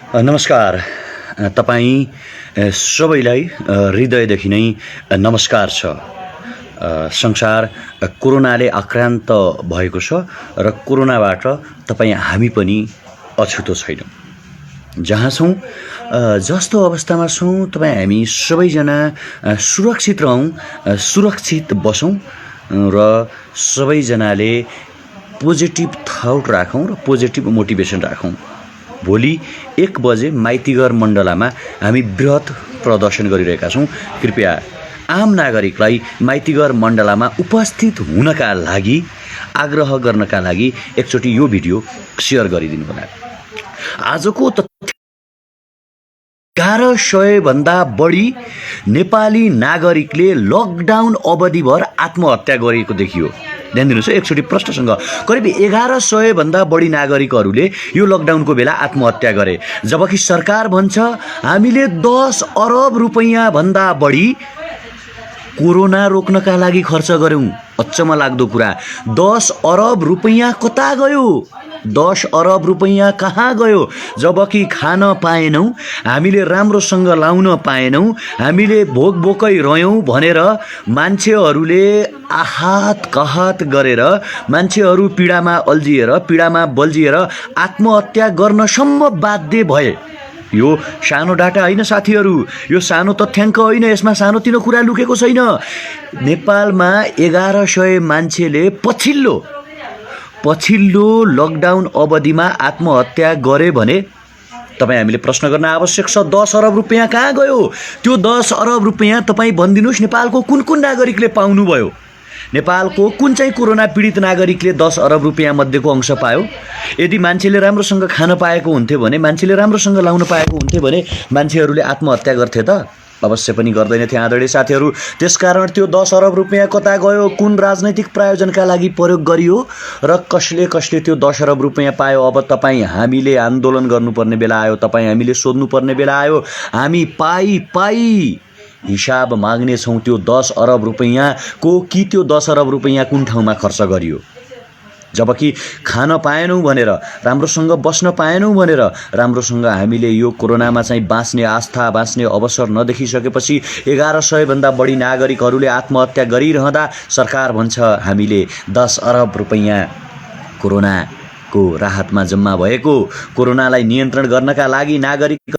नमस्कार तपाईँ सबैलाई हृदयदेखि नै नमस्कार छ। संसार कोरोनाले आक्रान्त भएको छ र कोरोनाबाट तपाईँ हामी पनि अछुतो छैनौँ। जहाँ छौँ जस्तो अवस्थामा छौँ तपाईँ हामी सबैजना सुरक्षित रहौँ, सुरक्षित बसौँ र सबैजनाले पोजिटिभ थट राखौँ र पोजिटिभ मोटिभेसन राखौँ। भोलि 1 बजे माइतीघर मण्डलामा हामी बृहत प्रदर्शन गरिरहेका छौँ। कृपया आम नागरिकलाई माइतीघर मण्डलामा उपस्थित हुनका लागि आग्रह गर्नका लागि एकचोटि यो भिडियो सेयर गरिदिनु होला। आजको 1100 भन्दा बढी नेपाली नागरिकले लकडाउन अवधिभर आत्महत्या गरेको देखियो। ध्यान दिनुहोस्, एकचोटि प्रश्नसँग करिब 1100 भन्दा बढी नागरिकहरूले यो लकडाउनको बेला आत्महत्या गरे, जबकि सरकार भन्छ हामीले 10 अरब रुपैयाँ भन्दा बढी कोरोना रोक्नका लागि खर्च गर्यौं। अचम्म लाग्दो कुरा, 10 अरब रुपैयाँ कता गयो? 10 अरब रुपैयाँ कहाँ गयो? जबकि खान पाएनौँ, हामीले राम्रोसँग लाउन पाएनौँ, हामीले भोकै रह्यौँ भनेर मान्छेहरूले आहत कहत गरेर मान्छेहरू पीडामा बल्झिएर आत्महत्या गर्नसम्म बाध्य भए। यो सानो डाटा होइन साथीहरू, यो सानो तथ्याङ्क होइन, यसमा सानोतिनो कुरा लुकेको छैन। नेपालमा 1100 मान्छेले पछिल्लो लकडाउन अवधिमा आत्महत्या गरे भने तपाईँ हामीले प्रश्न गर्न आवश्यक छ, 10 अरब रुपैयाँ कहाँ गयो? त्यो 10 अरब रुपैयाँ तपाईँ भनिदिनुहोस् नेपालको कुन नागरिकले पाउनुभयो? नेपालको कुन चाहिँ कोरोना पीडित नागरिकले 10 अरब रुपैयाँ मध्येको अंश पायो? यदि मान्छेले राम्रोसँग खान पाएको हुन्थ्यो भने, मान्छेले राम्रोसँग लाउन पाएको हुन्थ्यो भने मान्छेहरूले आत्महत्या गर्थे त? अवश्य पनि गर्दैनथे आदरणीय साथीहरू। त्यसकारण त्यो 10 अरब रुपैयाँ कता गयो, कुन राजनैतिक प्रयोजनका लागि प्रयोग गरियो र कसले त्यो 10 अरब रुपैयाँ पायो? अब तपाईँ हामीले आन्दोलन गर्नुपर्ने बेला आयो, तपाईँ हामीले सोध्नुपर्ने बेला आयो। हामी पाई हिसाब माग्नेछौँ त्यो 10 अरब रुपैयाँको, कि त्यो 10 अरब रुपैयाँ कुन ठाउँमा खर्च गरियो? जबकि खान पाएनौँ भनेर, राम्रोसँग बस्न पाएनौँ भनेर, राम्रोसँग हामीले यो कोरोनामा चाहिँ बाँच्ने आस्था, बाँच्ने अवसर नदेखिसकेपछि 1100 भन्दा बढी नागरिकहरूले आत्महत्या गरिरहँदा सरकार भन्छ हामीले 10 अरब रुपैयाँ कोरोनाको राहतमा जम्मा भएको, कोरोनालाई नियन्त्रण गर्नका लागि, नागरिक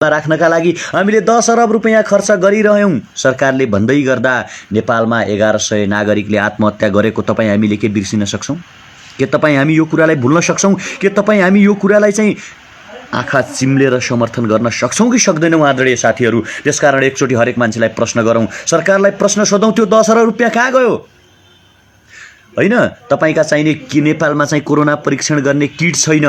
राख्नका लागि हामीले 10 अरब रुपैयाँ खर्च गरिरह्यौँ। सरकारले भन्दै गर्दा नेपालमा 1100 नागरिकले आत्महत्या गरेको तपाईँ हामीले के बिर्सिन सक्छौँ? के तपाईँ हामी यो कुरालाई भुल्न सक्छौँ? के तपाईँ हामी यो कुरालाई चाहिँ आँखा चिम्लेर समर्थन गर्न सक्छौँ कि सक्दैनौँ आदरणीय साथीहरू? त्यसकारण एकचोटि हरेक मान्छेलाई प्रश्न गरौँ, सरकारलाई प्रश्न सोधौँ, त्यो 10 अरब रुपैयाँ कहाँ गयो? होइन, तपाईँका चाहिने कि नेपालमा चाहिँ कोरोना परीक्षण गर्ने किट छैन,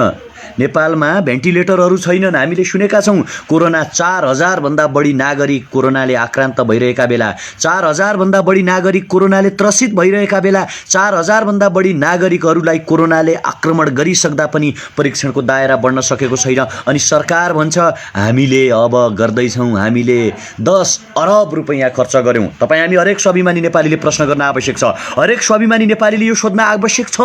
नेपालमा भेन्टिलेटरहरू छैनन्। हामीले सुनेका छौँ कोरोना 4000 भन्दा बढी नागरिक कोरोनाले आक्रान्त भइरहेका बेला, 4000 भन्दा बढी नागरिक कोरोनाले त्रसित भइरहेका बेला, 4000 भन्दा बढी नागरिकहरूलाई कोरोनाले आक्रमण गरिसक्दा पनि परीक्षणको दायरा बढ्न सकेको छैन। अनि सरकार भन्छ हामीले अब गर्दैछौँ, हामीले 10 अरब रुपैयाँ खर्च गर्यौँ। तपाईँ हामी हरेक स्वाभिमानी नेपालीले प्रश्न गर्न आवश्यक छ, हरेक स्वाभिमानी नेपालीले यो सोध्न आवश्यक छ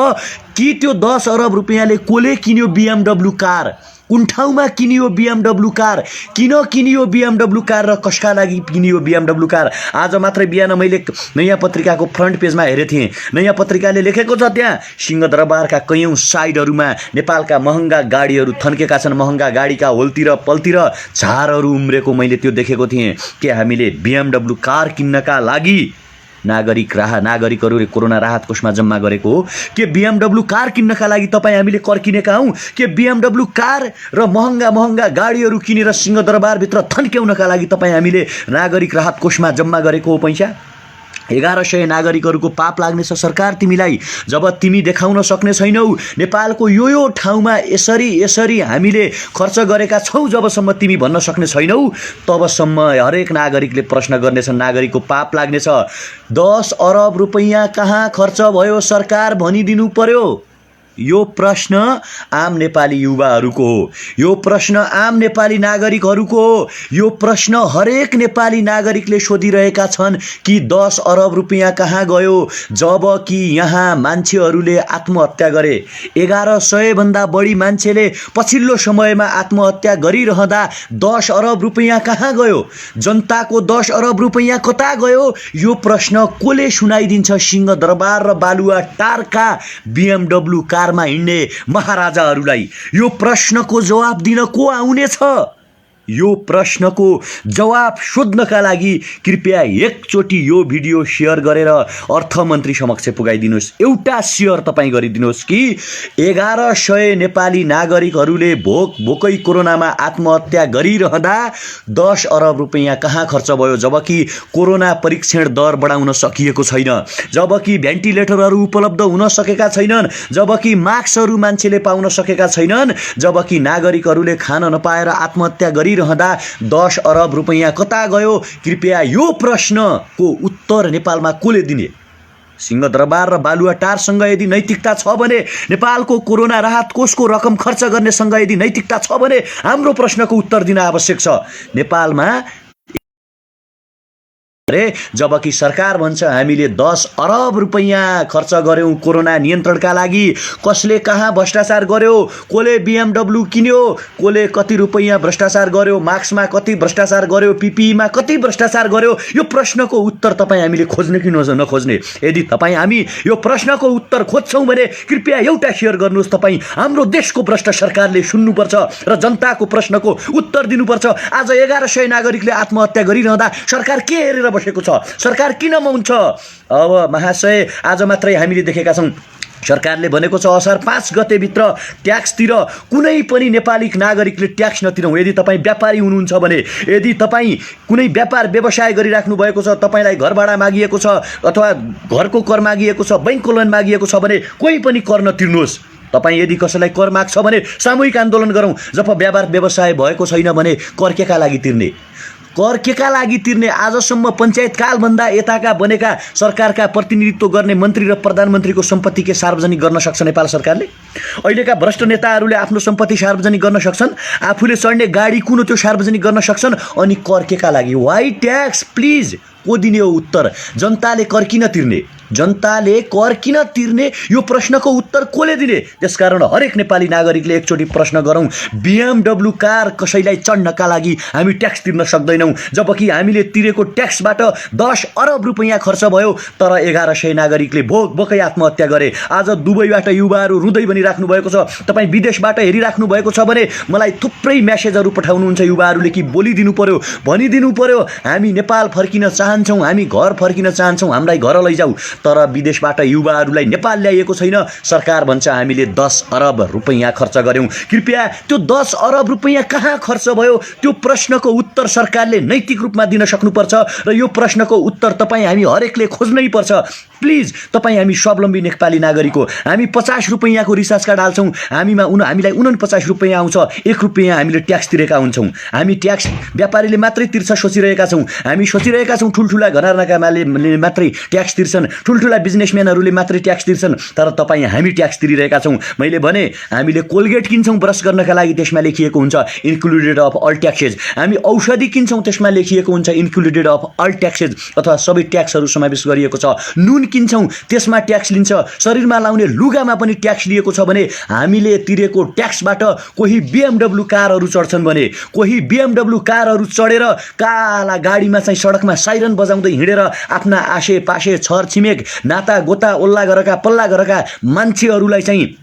कि त्यो 10 अरब रुपैयाँले कसले किन्यो BMW कार? कुन ठाउँमा किनियो BMW कार? किन किनियो BMW कार र कसका लागि किनियो BMW कार? आज मात्रै बिहान मैले नयाँ पत्रिकाको फ्रन्ट पेजमा हेरेको थिएँ। नयाँ पत्रिकाले लेखेको छ त्यहाँ सिंहदरबारका कैयौँ साइडहरूमा नेपालका महँगा गाडीहरू थन्केका छन्। महँगा गाडीका होलतिर पल्तिर झारहरू उम्रेको मैले त्यो देखेको थिएँ। के हामीले BMW कार किन्नका लागि नागरिकहरूले कोरोना राहत कोषमा जम्मा गरेको हो? के BMW कार किन्नका लागि तपाईँ हामीले कर किनेका हौँ? के BMW कार र महँगा गाडीहरू किनेर सिंहदरबारभित्र थन्क्याउनका लागि तपाईँ हामीले नागरिक राहत कोषमा जम्मा गरेको हो पैसा? 1100 नागरिकहरूको पाप लाग्नेछ सरकार तिमीलाई, जब तिमी देखाउन सक्ने छैनौ नेपालको यो ठाउँमा यसरी हामीले खर्च गरेका छौँ। जबसम्म तिमी भन्न सक्ने छैनौ तबसम्म हरेक नागरिकले प्रश्न गर्नेछन्, नागरिकको पाप लाग्नेछ। 10 अरब रुपैयाँ कहाँ खर्च भयो सरकार भनिदिनु पर्यो। यो प्रश्न आम नेपाली युवाहरूको हो, यो प्रश्न आम नेपाली नागरिकहरूको हो, यो प्रश्न हरेक नेपाली नागरिकले सोधिरहेका छन् कि 10 अरब रुपियाँ कहाँ गयो, जब कि यहाँ मान्छेहरूले आत्महत्या गरे। 1100 भन्दा बढी मान्छेले पछिल्लो समयमा आत्महत्या गरिरहँदा 10 अरब रुपियाँ कहाँ गयो, जनताको 10 अरब रुपियाँ कता गयो, यो प्रश्न कोले सुनाइदिन्छ सिंहदरबार र बालुवाटारका BMW कारमा हिँड्ने महाराजाहरूलाई। यो प्रश्नको जवाब दिन को आउनेछ? यो प्रश्नको जवाब सोध्नका लागि कृपया एकचोटि यो भिडियो सेयर गरेर अर्थमन्त्री समक्ष पुगाइदिनुहोस्। एउटा सेयर तपाईँ गरिदिनुहोस् कि 1100 नेपाली नागरिकहरूले भोकै कोरोनामा आत्महत्या गरिरहँदा 10 अरब रुपियाँ कहाँ खर्च भयो, जबकि कोरोना परीक्षण दर बढाउन सकिएको छैन, जबकि भेन्टिलेटरहरू उपलब्ध हुन सकेका छैनन्, जबकि मास्कहरू मान्छेले पाउन सकेका छैनन्, जबकि नागरिकहरूले खान नपाएर आत्महत्या गरिरहँदा 10 अरब रुपियाँ कता गयो? कृपया यो प्रश्नको उत्तर नेपालमा कोले दिने? सिंहदरबार र बालुवाटारसँग यदि नैतिकता छ भने, नेपालको कोरोना राहत कोषको रकम खर्च गर्नेसँग यदि नैतिकता छ भने हाम्रो प्रश्नको उत्तर दिन आवश्यक छ। नेपालमा जबकि सरकार भन्छ हामीले 10 अरब रुपियाँ खर्च गर्यौं कोरोना नियन्त्रणका लागि, कसले कहाँ भ्रष्टाचार गर्यो, कोले BMW किन्यो, कोले कति रुपियाँ भ्रष्टाचार गर्यो, मास्कमा कति भ्रष्टाचार गर्यो, PPEमा कति भ्रष्टाचार गर्यो, यो प्रश्नको उत्तर तपाईँ हामीले खोज्ने कि नखोज्ने? यदि तपाईँ हामी यो प्रश्नको उत्तर खोज्छौँ भने कृपया एउटा सेयर गर्नुहोस्। तपाईँ हाम्रो देशको भ्रष्ट सरकारले सुन्नुपर्छ र जनताको प्रश्नको उत्तर दिनुपर्छ। आज 1100 नागरिकले आत्महत्या गरिरहँदा सरकार के हेरेर बसेको छ? सरकार किन मौन छ? अब महाशय, आज मात्रै हामीले देखेका छौँ सरकारले भनेको छ असार 5 गतेभित्र ट्याक्सतिर कुनै पनि नेपाली नागरिकले ट्याक्स नतिरौँ। यदि तपाईँ व्यापारी हुनुहुन्छ भने, यदि तपाईँ कुनै व्यापार व्यवसाय गरिराख्नु भएको छ, तपाईँलाई घर भाडा मागिएको छ अथवा घरको कर मागिएको छ, बैंकको लोन मागिएको छ भने कोही पनि कर नतिर्नुहोस्। तपाईँ यदि कसैलाई कर माग्छ भने सामूहिक आन्दोलन गरौँ। जब व्यापार व्यवसाय भएको छैन भने कर केका लागि तिर्ने? कर केका लागि तिर्ने? आजसम्म पञ्चायत कालभन्दा यताका बनेका सरकारका प्रतिनिधित्व गर्ने मन्त्री र प्रधानमन्त्रीको सम्पत्ति के सार्वजनिक गर्न सक्छ नेपाल सरकारले? अहिलेका भ्रष्ट नेताहरूले आफ्नो सम्पत्ति सार्वजनिक गर्न सक्छन्, आफूले चढ्ने गाडी कुन हो त्यो सार्वजनिक गर्न सक्छन्, अनि कर केका लागि? Why tax? प्लिज को दिने हो उत्तर? जनताले कर किन तिर्ने? जनताले कर किन तिर्ने? यो प्रश्नको उत्तर कोले दिने? त्यसकारण हरेक नेपाली नागरिकले एकचोटि प्रश्न गरौँ, BMW कार कसैलाई चढ्नका लागि हामी ट्याक्स तिर्न सक्दैनौँ, जबकि हामीले तिरेको ट्याक्सबाट 10 अरब रुपियाँ खर्च भयो, तर 1100 नागरिकले भोकै आत्महत्या गरे। आज दुबईबाट युवाहरू रुँदै भनिराख्नु भएको छ, तपाईँ विदेशबाट हेरिराख्नु भएको छ भने मलाई थुप्रै मेसेजहरू पठाउनुहुन्छ युवाहरूले कि बोलिदिनु पर्यो, भनिदिनु पर्यो, हामी नेपाल फर्किन चाहन्छौँ, हामी घर फर्किन चाहन्छौँ, हामीलाई घर लैजाऊ। तर विदेशबाट युवाहरूलाई नेपाल ल्याइएको छैन। सरकार भन्छ हामीले 10 अरब रुपियाँ खर्च गर्यौं। कृपया त्यो 10 अरब रुपियाँ कहाँ खर्च भयो त्यो प्रश्नको उत्तर सरकारले नैतिक रूपमा दिन सक्नुपर्छ र यो प्रश्नको उत्तर तपाईँ हामी हरेकले खोज्नै पर्छ। प्लिज तपाईँ हामी स्वावलम्बी नेपाली नागरिक हो। हामी 50 रुपैयाँको रिचार्ज कार्ड हाल्छौँ, हामीलाई 49 रुपैयाँ आउँछ, 1 रुपैयाँ हामीले ट्याक्स तिरेका हुन्छौँ। हामी ट्याक्स व्यापारीले मात्रै तिर्छ सोचिरहेका छौँ। हामी सोचिरहेका छौँ ठुल्ठुला घरानाका मालिकले मात्रै ट्याक्स तिर्छन्, ठुल्ठुला बिजनेसम्यानहरूले मात्रै ट्याक्स तिर्छन्, तर तपाईँ हामी ट्याक्स तिरिरहेका छौँ। मैले भने हामीले कोलगेट किन्छौँ ब्रस गर्नका लागि, त्यसमा लेखिएको हुन्छ इन्क्लुडेड अफ अल ट्याक्सेज। हामी औषधि किन्छौँ, त्यसमा लेखिएको हुन्छ इन्क्लुडेड अफ अल ट्याक्सेज अथवा सबै ट्याक्सहरू समावेश गरिएको छ। नुन किन्छौँ, त्यसमा ट्याक्स लिन्छ। शरीरमा लाउने लुगामा पनि ट्याक्स लिएको छ भने हामीले तिरेको ट्याक्सबाट कोही BMW कारहरू चढ्छन् भने, कोही BMW कारहरू चढेर काला गाडीमा चाहिँ सडकमा साइरन बजाउँदै हिँडेर आफ्ना आशे पाशे छर छिमेक नाता गोता ओल्ला घरका पल्ला घरका मान्छेहरूलाई चाहिँ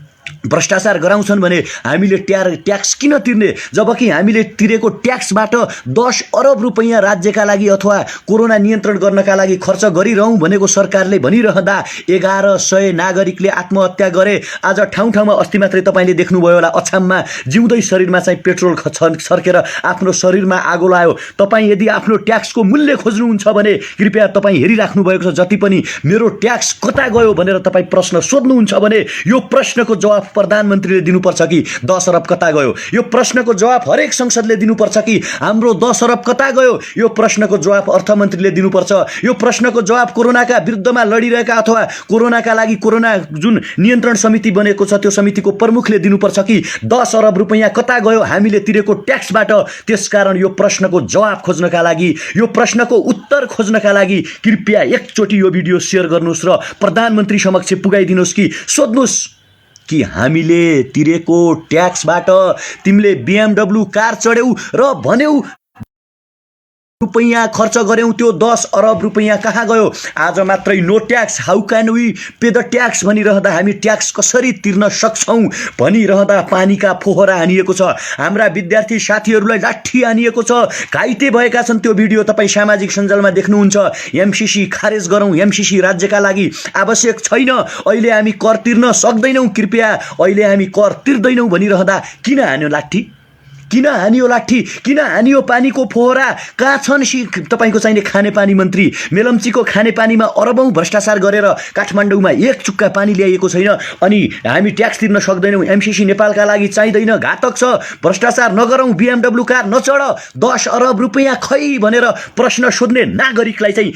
भ्रष्टाचार गराउँछन् भने हामीले ट्याक्स किन तिर्ने? जबकि हामीले तिरेको ट्याक्सबाट 10 अरब रुपैयाँ राज्यका लागि अथवा कोरोना नियन्त्रण गर्नका लागि खर्च गरिरहौँ भनेको सरकारले भनिरहँदा 1100 नागरिकले आत्महत्या गरे। आज ठाउँ ठाउँमा अस्ति मात्रै तपाईँले देख्नुभयो होला, अछाममा जिउँदै शरीरमा चाहिँ पेट्रोल छर्केर आफ्नो शरीरमा आगो लायो। तपाईँ यदि आफ्नो ट्याक्सको मूल्य खोज्नुहुन्छ भने कृपया तपाईँ हेरिराख्नु भएको छ जति पनि मेरो ट्याक्स कता गयो भनेर तपाईँ प्रश्न सोध्नुहुन्छ भने यो प्रश्नको जवाफ जवाफ प्रधानमन्त्रीले दिनुपर्छ कि 10 अरब कता गयो? यो प्रश्नको जवाफ हरेक संसदले दिनुपर्छ कि हाम्रो 10 अरब कता गयो? यो प्रश्नको जवाफ अर्थमन्त्रीले दिनुपर्छ। यो प्रश्नको जवाफ कोरोनाका विरुद्धमा लडिरहेका अथवा कोरोनाका लागि कोरोना जुन नियन्त्रण समिति बनेको छ त्यो समितिको प्रमुखले दिनुपर्छ कि 10 अरब रुपैयाँ कता गयो हामीले तिरेको ट्याक्सबाट? त्यसकारण यो प्रश्नको जवाफ खोज्नका लागि, यो प्रश्नको उत्तर खोज्नका लागि कृपया एकचोटि यो भिडियो सेयर गर्नुहोस् र प्रधानमन्त्री समक्ष पुगाइदिनुहोस् कि सोध्नुहोस् कि हामीले तिरेको ट्याक्सबाट तिमीले BMW कार चढ्यौ र भन्यौ रुपैयाँ खर्च गर्यौं, त्यो 10 अरब रुपैयाँ कहाँ गयो? आज मात्रै no tax, how can we pay the tax भनिरहँदा, हामी ट्याक्स कसरी तिर्न सक्छौं भनिरहँदा पानीका फोहरा हानिएको छ। हाम्रा विद्यार्थी साथीहरूलाई लाठी हानिएको छ, घाइते भएका छन्। त्यो भिडियो तपाईँ सामाजिक सञ्जालमा देख्नुहुन्छ। एमसीसी खारेज गरौँ, एमसीसी राज्यका लागि आवश्यक छैन, अहिले हामी कर तिर्न सक्दैनौँ, कृपया अहिले हामी कर तिर्दैनौँ भनिरहँदा किन हान्यो लाठी? किन हानियो लाठी? किन हानियो पानीको फोहरा? कहाँ छन् तपाईँको चाहिने खानेपानी मन्त्री? मेलम्चीको खानेपानीमा अरबौं भ्रष्टाचार गरेर काठमाडौँमा एक चुक्का पानी ल्याइएको छैन, अनि हामी ट्याक्स तिर्न सक्दैनौँ। एमसीसी नेपालका लागि चाहिँदैन, घातक छ, भ्रष्टाचार नगरौँ, BMW कार नचढ, 10 अरब रुपैयाँ खै भनेर प्रश्न सोध्ने नागरिकलाई चाहिँ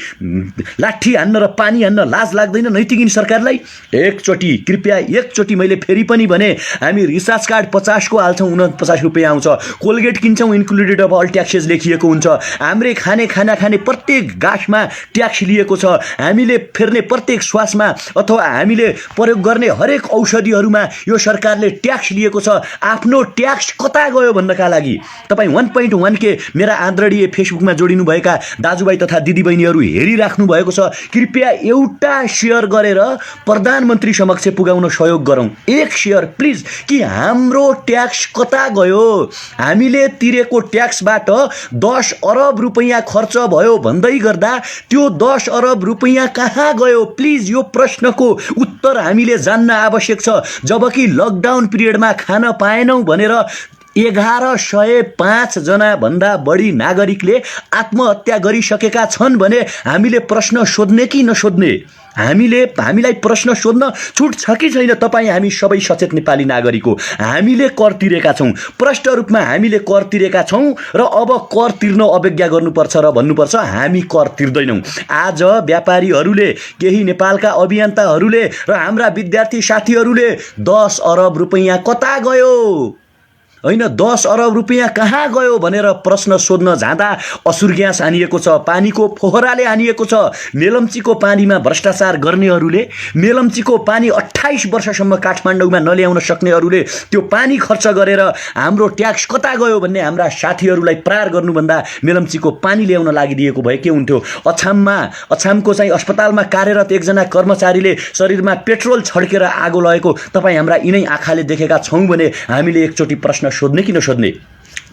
लाठी हान्न र पानी हान्न लाज लाग्दैन नैतिक सरकारलाई? एकचोटि कृपया एकचोटि मैले फेरि पनि भने, हामी रिचार्ज कार्ड 50 को हाल्छौँ, 49 रुपैयाँ आउँछ। कोलगेट किन्छौँ, इन्क्लुडेड अफ अल ट्याक्सेस लेखिएको हुन्छ। हाम्रै खाना खाने प्रत्येक गाँसमा ट्याक्स लिएको छ। हामीले फेर्ने प्रत्येक श्वासमा अथवा हामीले प्रयोग गर्ने हरेक औषधिहरूमा यो सरकारले ट्याक्स लिएको छ। आफ्नो ट्याक्स कता गयो भन्नका लागि तपाईँ 1.1K मेरा आदरणीय फेसबुकमा जोडिनुभएका दाजुभाइ तथा दिदीबहिनीहरू हेरिराख्नु भएको छ। कृपया एउटा सेयर गरेर प्रधानमन्त्री समक्ष पुगाउन सहयोग गरौँ। एक सेयर प्लिज, कि हाम्रो ट्याक्स कता गयो? हामीले तिरेको ट्याक्सबाट 10 अरब रुपैयाँ खर्च भयो भन्दै गर्दा त्यो 10 अरब रुपैयाँ कहाँ गयो? प्लिज यो प्रश्नको उत्तर हामीले जान्न आवश्यक छ। जबकि लकडाउन पिरियडमा खान पाएनौँ भनेर 1105 जना भन्दा बढी नागरिकले आत्महत्या गरिसकेका छन् भने हामीले प्रश्न सोध्ने कि नसोध्ने? हामीलाई प्रश्न सोध्न छुट छ कि छैन? तपाईँ हामी सबै सचेत नेपाली नागरिक हो। हामीले कर तिरेका छौँ, प्रष्ट रूपमा हामीले कर तिरेका छौँ र अब कर तिर्न अवज्ञा गर्नुपर्छ र भन्नुपर्छ हामी कर तिर्दैनौँ। आज व्यापारीहरूले, केही नेपालका अभियन्ताहरूले र हाम्रा विद्यार्थी साथीहरूले 10 अरब रुपैयाँ कता गयो, होइन 10 अरब रुपैयाँ कहाँ गयो भनेर प्रश्न सोध्न जाँदा असुर ग्यास हानिएको छ, पानीको फोहराले हानिएको छ। मेलम्चीको पानीमा भ्रष्टाचार गर्नेहरूले, मेलम्चीको पानी 28 वर्षसम्म काठमाडौँमा नल्याउन सक्नेहरूले त्यो पानी खर्च गरेर हाम्रो ट्याक्स कता गयो भन्ने हाम्रा साथीहरूलाई प्रहार गर्नुभन्दा मेलम्चीको पानी ल्याउन लागिदिएको भए के हुन्थ्यो? अछामको चाहिँ अस्पतालमा कार्यरत एकजना कर्मचारीले शरीरमा पेट्रोल छड्केर आगो लगेको तपाईँ हाम्रा यिनै आँखाले देखेका छौँ भने हामीले एकचोटि प्रश्न सोध्ने कि नसोध्ने?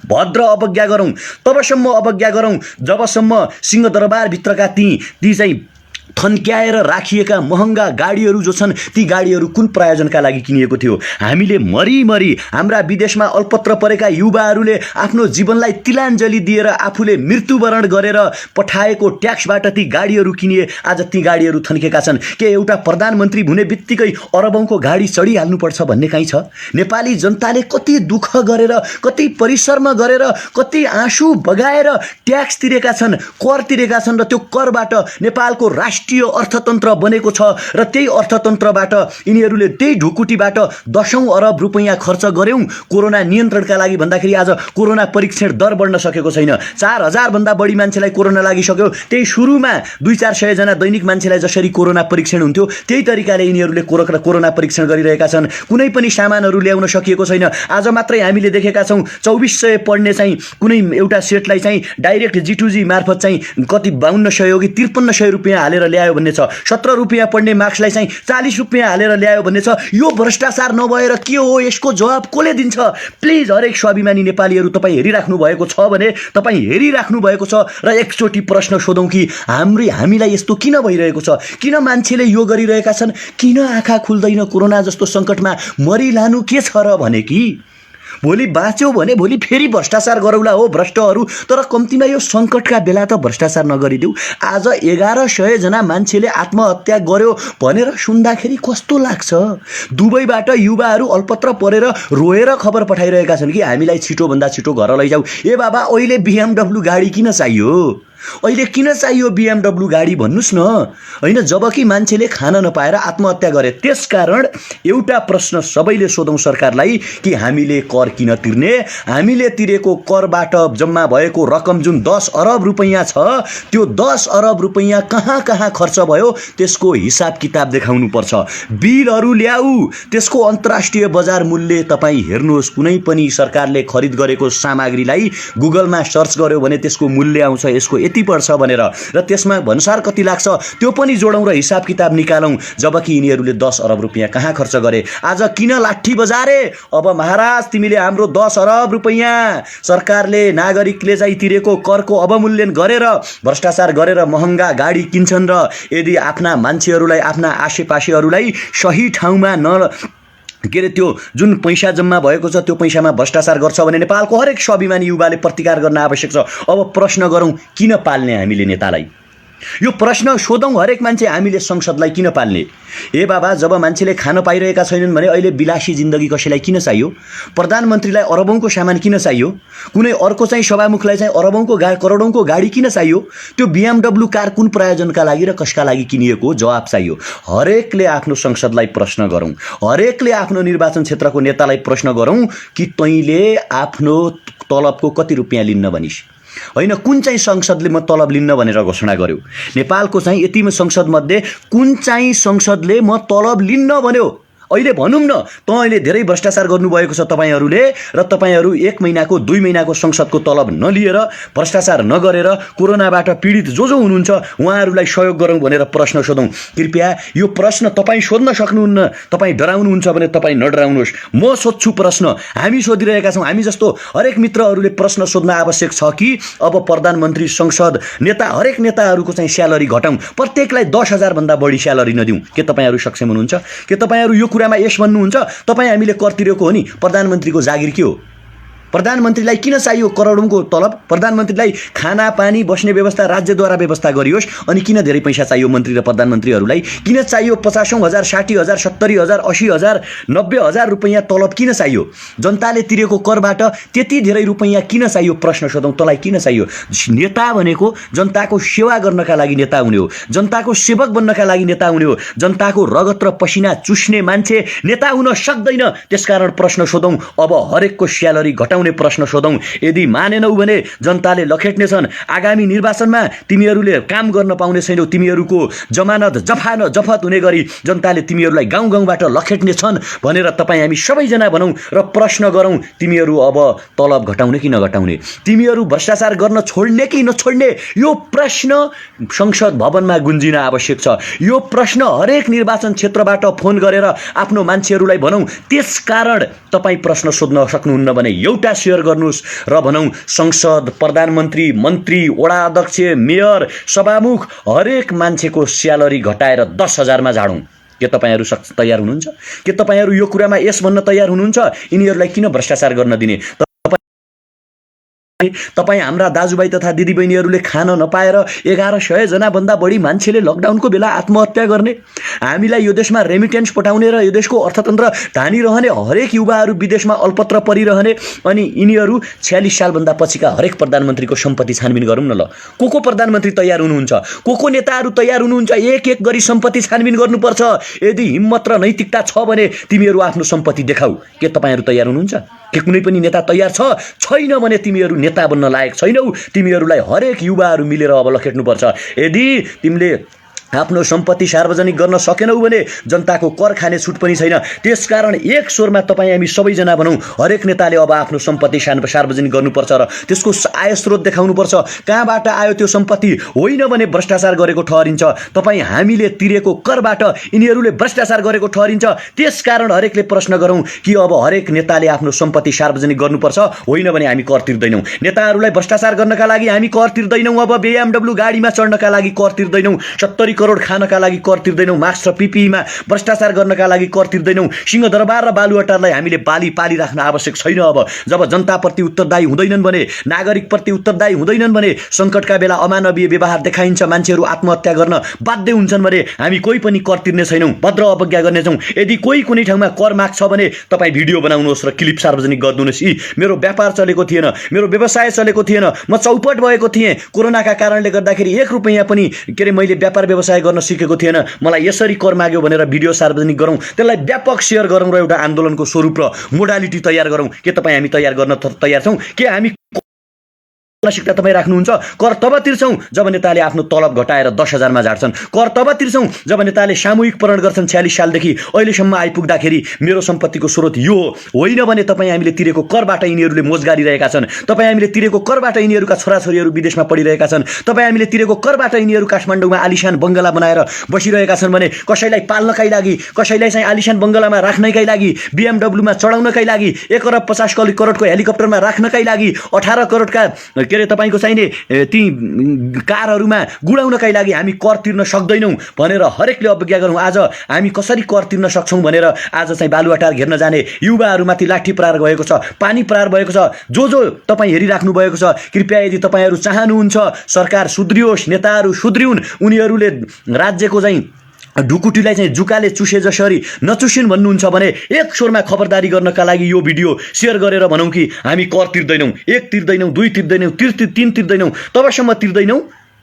भद्र अवज्ञा गरौँ, तबसम्म अवज्ञा गरौँ जबसम्म सिंहदरबारभित्रका ती चाहिँ थन्क्याएर राखिएका महँगा गाडीहरू जो छन् ती गाडीहरू कुन प्रयोजनका लागि किनिएको थियो? हामीले मरिमरि हाम्रा विदेशमा अल्पत्र परेका युवाहरूले आफ्नो जीवनलाई तिलाञ्जली दिएर आफूले मृत्युवरण गरेर पठाएको ट्याक्सबाट ती गाडीहरू किनिए। आज ती गाडीहरू थन्केका छन्। के एउटा प्रधानमन्त्री हुने बित्तिकै अरबौंको गाडी चढिहाल्नुपर्छ भन्ने काहीँ छ? नेपाली जनताले कति दुःख गरेर, कति परिश्रम गरेर, कति आँसु बगाएर ट्याक्स तिरेका छन्, कर तिरेका छन् र त्यो करबाट नेपालको राष्ट्रिय अर्थतन्त्र बनेको छ र त्यही अर्थतन्त्रबाट यिनीहरूले त्यही ढुकुटीबाट 10 अरब रुपैयाँ खर्च गर्यौं कोरोना नियन्त्रणका लागि भन्दाखेरि आज कोरोना परीक्षण दर बढ्न सकेको छैन। 4000 भन्दा बढी मान्छेलाई कोरोना लागिसक्यो। त्यही सुरुमा 200-400 जना दैनिक मान्छेलाई जसरी कोरोना परीक्षण हुन्थ्यो त्यही तरिकाले यिनीहरूले कोरोना परीक्षण गरिरहेका छन्। कुनै पनि सामानहरू ल्याउन सकिएको छैन। आज मात्रै हामीले देखेका छौं 2400 पढ्ने चाहिँ कुनै एउटा सेटलाई चाहिँ डाइरेक्ट G2G मार्फत चाहिँ कति 5200 हो कि 5300 रुपैयाँ हालेर ल्यायो भन्ने छ। 17 रुपैयाँ पढ्ने मार्क्सलाई चाहिँ 40 रुपैयाँ हालेर ल्यायो भन्ने छ। यो भ्रष्टाचार नभएर के हो? यसको जवाब कसले दिन्छ? प्लिज हरेक स्वाभिमानी नेपालीहरू तपाईँ हेरिराख्नु भएको छ भने तपाईँ हेरिराख्नु भएको छ र एकचोटि प्रश्न सोधौं कि हामीलाई यस्तो किन भइरहेको छ? किन मान्छेले यो गरिरहेका छन्? किन आँखा खुल्दैन? कोरोना जस्तो संकटमा मरिलानु के छ र भने कि भोलि बाँच्यौ भने भोलि फेरि भ्रष्टाचार गरौला हो भ्रष्टहरू। तर कम्तीमा यो सङ्कटका बेला त भ्रष्टाचार नगरिदेऊ। आज 1100 जना मान्छेले आत्महत्या गर्यो भनेर सुन्दाखेरि कस्तो लाग्छ? दुबईबाट युवाहरू अल्पत्र परेर रोएर खबर पठाइरहेका छन् कि हामीलाई छिटोभन्दा छिटो घर लैजाऊ। ए बाबा, अहिले BMW गाडी किन चाहियो? अहिले किन चाहियो BMW गाडी भन्नुस् न? हैन, जबकि मान्छेले खान नपाएर आत्महत्या गरे। त्यसकारण एउटा प्रश्न सबैले सोधौँ सरकारलाई कि हामीले कर किन तिर्ने? हामीले तिरेको करबाट जम्मा भएको रकम जुन 10 अरब रुपैयाँ छ, त्यो 10 अरब रुपैयाँ कहाँ कहाँ खर्च भयो त्यसको हिसाब किताब देखाउनु पर्छ। बिलहरू ल्याऊ, त्यसको अन्तर्राष्ट्रिय बजार मूल्य तपाईँ हेर्नुहोस्। कुनै पनि सरकारले खरिद गरेको सामग्रीलाई गुगलमा सर्च गर्यो भने त्यसको मूल्य आउँछ, यसको यति पर्छ भनेर, र त्यसमा भन्सार कति लाग्छ त्यो पनि जोडौँ र हिसाब किताब निकालौँ। जबकि यिनीहरूले 10 अरब रुपैयाँ कहाँ खर्च गरे? आज किन लाठी बजारे? अब महाराज, तिमीले हाम्रो 10 अरब रुपैयाँ सरकारले नागरिकले चाहिँ तिरेको करको अवमूल्यन गरेर भ्रष्टाचार गरेर महँगा गाडी किन्छन् र यदि आफ्ना मान्छेहरूलाई, आफ्ना आसेपासेहरूलाई सही ठाउँमा के अरे त्यो जुन पैसा जम्मा भएको छ त्यो पैसामा भ्रष्टाचार गर्छ भने नेपालको हरेक स्वाभिमानी युवाले प्रतिकार गर्न आवश्यक छ। अब प्रश्न गरौँ, किन पाल्ने हामीले नेतालाई? यो प्रश्न सोधौँ हरेक मान्छे, हामीले संसदलाई किन पाल्ने? ए बाबा, जब मान्छेले खान पाइरहेका छैनन् भने अहिले विलासी जिन्दगी कसैलाई किन चाहियो? प्रधानमन्त्रीलाई अरबौंको सामान किन चाहियो? कुनै अर्को चाहिँ सभामुखलाई चाहिँ अरबौंको करोडौंको गाडी किन चाहियो? त्यो BMW कार कुन प्रयोजनका लागि र कसका लागि किनिएको? जवाब चाहियो। हरेकले आफ्नो संसदलाई प्रश्न गरौँ, हरेकले आफ्नो निर्वाचन क्षेत्रको नेतालाई प्रश्न गरौँ कि तैँले आफ्नो तलबको कति रुपियाँ लिन्न भनिस्? होइन, कुन चाहिँ संसदले म तलब लिन्न भनेर घोषणा गर्यो? नेपालको चाहिँ यति संसदमध्ये कुन चाहिँ संसदले म तलब लिन्न भन्यो? अहिले भनौँ न, तपाईँले धेरै भ्रष्टाचार गर्नुभएको छ तपाईँहरूले, र तपाईँहरू 1 महिनाको 2 महिनाको संसदको तलब नलिएर भ्रष्टाचार नगरेर कोरोनाबाट पीडित जो हुनुहुन्छ उहाँहरूलाई सहयोग गरौँ भनेर प्रश्न सोधौँ। कृपया यो प्रश्न तपाईँ सोध्न सक्नुहुन्न। तपाईँ डराउनुहुन्छ भने तपाईँ नडराउनुहोस्, म सोध्छु प्रश्न। हामी सोधिरहेका छौँ। हामी जस्तो हरेक मित्रहरूले प्रश्न सोध्न आवश्यक छ कि अब प्रधानमन्त्री, संसद, नेता, हरेक नेताहरूको चाहिँ स्यालेरी घटाउँ, प्रत्येकलाई 10,000 भन्दा बढी स्यालेरी नदिउँ। के तपाईँहरू सक्षम हुनुहुन्छ? के तपाईँहरू यो कुरामा यस भन्नुहुन्छ? तपाईँ हामीले कर तिरेको हो नि, प्रधानमन्त्रीको जागिर के हो? प्रधानमन्त्रीलाई किन चाहियो करोडौंको तलब? प्रधानमन्त्रीलाई खाना पानी बस्ने व्यवस्था राज्यद्वारा व्यवस्था गरियोस्। अनि किन धेरै पैसा चाहियो मन्त्री र प्रधानमन्त्रीहरूलाई? किन चाहियो 50,000, 60,000, 70,000, 80,000, 90,000 रुपैयाँ तलब किन चाहियो? जनताले तिरेको करबाट त्यति धेरै रुपैयाँ किन चाहियो? प्रश्न सोधौँ, तँलाई किन चाहियो? नेता भनेको जनताको सेवा गर्नका लागि नेता हुने हो, जनताको सेवक बन्नका लागि नेता हुने हो। जनताको रगत र पसिना चुस्ने मान्छे नेता हुन सक्दैन। त्यसकारण प्रश्न सोधौँ, अब हरेकको स्यालेरी घटाउने प्रश्न सोधौँ। यदि मानेनौ भने जनताले लखेट्नेछन्। आगामी निर्वाचनमा तिमीहरूले काम गर्न पाउने छैनौ, तिमीहरूको जमानत जफत हुने गरी जनताले तिमीहरूलाई गाउँ गाउँबाट लखेट्नेछन् भनेर तपाईँ हामी सबैजना भनौँ र प्रश्न गरौँ, तिमीहरू अब तलब घटाउने कि नघटाउने? तिमीहरू भ्रष्टाचार गर्न छोड्ने कि नछोड्ने? यो प्रश्न संसद भवनमा गुन्जिन आवश्यक छ। यो प्रश्न हरेक निर्वाचन क्षेत्रबाट फोन गरेर आफ्नो मान्छेहरूलाई भनौँ। त्यसकारण तपाईँ प्रश्न सोध्न सक्नुहुन्न भने एउटा शेयर गर्नुहोस् र भनौँ, संसद, प्रधानमन्त्री, मन्त्री, वडा अध्यक्ष, मेयर, सभामुख हरेक मान्छेको स्यालेरी घटाएर 10,000 मा झाडौँ। के तपाईँहरू तयार हुनुहुन्छ? के तपाईँहरू यो कुरामा यस भन्न तयार हुनुहुन्छ? यिनीहरूलाई किन भ्रष्टाचार गर्न दिने? तपाईँ हाम्रा दाजुभाइ तथा दिदीबहिनीहरूले खान नपाएर 1100 जना भन्दा बढी मान्छेले लकडाउनको बेला आत्महत्या गर्ने, हामीलाई यो देशमा रेमिटेन्स पठाउने र यो देशको अर्थतन्त्र धानिरहने हरेक युवाहरू विदेशमा अल्पत्र परिरहने, अनि यिनीहरू 46 सालभन्दा पछिका हरेक प्रधानमन्त्रीको सम्पत्ति छानबिन गरौँ न ल। को प्रधानमन्त्री तयार हुनुहुन्छ? को नेताहरू तयार हुनुहुन्छ? एक एक गरी सम्पत्ति छानबिन गर्नुपर्छ। यदि हिम्मत र नैतिकता छ भने तिमीहरू आफ्नो सम्पत्ति देखाऊ। के तपाईँहरू तयार हुनुहुन्छ? के कुनै पनि नेता तयार छ? छैन भने तिमीहरू नेता बन्न लायक छैनौ। तिमीहरूलाई हरेक युवाहरू मिलेर अब लखेट्नुपर्छ। यदि तिमीले आफ्नो सम्पत्ति सार्वजनिक गर्न सकेनौ भने जनताको कर खाने छुट पनि छैन। त्यसकारण एक स्वरमा तपाईँ हामी सबैजना भनौँ, हरेक नेताले अब आफ्नो सम्पत्ति सार्वजनिक गर्नुपर्छ र त्यसको आय स्रोत देखाउनुपर्छ। कहाँबाट आयो त्यो सम्पत्ति? होइन भने भ्रष्टाचार गरेको ठहरिन्छ। तपाईँ हामीले तिरेको करबाट यिनीहरूले भ्रष्टाचार गरेको ठहरिन्छ। त्यसकारण हरेकले प्रश्न गरौँ कि अब हरेक नेताले आफ्नो सम्पत्ति सार्वजनिक गर्नुपर्छ, होइन भने हामी कर तिर्दैनौँ। नेताहरूलाई भ्रष्टाचार गर्नका लागि हामी कर तिर्दैनौँ। अब BMW गाडीमा चढ्नका लागि कर तिर्दैनौँ। 70 करोड खानका लागि कर तिर्दैनौँ, मास्क र पिपिईमा भ्रष्टाचार गर्नका लागि कर तिर्दैनौँ, सिंहदरबार र बालुवाटारलाई हामीले पालिराख्न आवश्यक छैन। अब जब जनताप्रति उत्तरदायी हुँदैनन् भने, नागरिकप्रति उत्तरदायी हुँदैनन् भने, सङ्कटका बेला अमानवीय व्यवहार देखाइन्छ, मान्छेहरू आत्महत्या गर्न बाध्य हुन्छन् भने हामी कोही पनि कर तिर्ने छैनौँ, भद्र अवज्ञा गर्नेछौँ। यदि कोही कुनै ठाउँमा कर माग्छ भने तपाईँ भिडियो बनाउनुहोस् र क्लिप सार्वजनिक गरिदिनुहोस्। मेरो व्यापार चलेको थिएन, मेरो व्यवसाय चलेको थिएन, म चौपट भएको थिएँ, कोरोनाका कारणले गर्दाखेरि 1 रुपैयाँ पनि मैले व्यापार व्यवसाय गर्न सिकेको थिएन, मलाई यसरी कर माग्यो भनेर भिडियो सार्वजनिक गरौँ, त्यसलाई व्यापक सेयर गरौँ र एउटा आन्दोलनको स्वरूप र मोडालिटी तयार गरौँ। के तपाईँ हामी तयार गर्न तयार छौँ? के हामी मानसिकता तपाईँ राख्नुहुन्छ? कर तब तिर्छौँ जब नेताले आफ्नो तलब घटाएर 10,000 मा झार्छन्। कर तब तिर्छौँ जब नेताले सामूहिकरण गर्छन्। 46 सालदेखि अहिलेसम्म आइपुग्दाखेरि मेरो सम्पत्तिको स्रोत यो होइन भने तपाईँ हामीले तिरेको करबाट यिनीहरूले मोज गारिरहेका छन्। तपाईँ हामीले तिरेको करबाट यिनीहरूका छोराछोरीहरू विदेशमा पढिरहेका छन्। तपाईँ हामीले तिरेको करबाट यिनीहरू काठमाडौँमा आलिशान बङ्गला बनाएर बसिरहेका छन् भने कसैलाई पाल्नकै लागि, कसैलाई चाहिँ आलिशान बङ्गलामा राख्नकै लागि, BMW मा चढाउनकै लागि, 1 अरब 50 करोडको हेलिकप्टरमा राख्नकै लागि, 18 करोडका के अरे तपाईँको चाहिने ती कारहरूमा गुडाउनकै लागि हामी कर तिर्न सक्दैनौँ भनेर हरेकले अवज्ञा गरौँ। आज हामी कसरी कर तिर्न सक्छौँ भनेर आज चाहिँ बालुवाटार घेर्न जाने युवाहरूमाथि लाठी प्रहार भएको छ, पानी प्रहार भएको छ। जो तपाईँ हेरिराख्नु भएको छ, कृपया यदि तपाईँहरू चाहनुहुन्छ सरकार सुध्रियोस्, नेताहरू सुध्रिउन्, उनीहरूले राज्यको चाहिँ ढुकुटीलाई चाहिँ जुकाले चुसे जसरी नचुसिन् भन्नुहुन्छ भने एक स्वरमा खबरदारी गर्नका लागि यो भिडियो सेयर गरेर भनौँ कि हामी कर तिर्दैनौँ, 1 तिर्दैनौँ, 2 तिर्दैनौँ, 3 तिर्दैनौँ,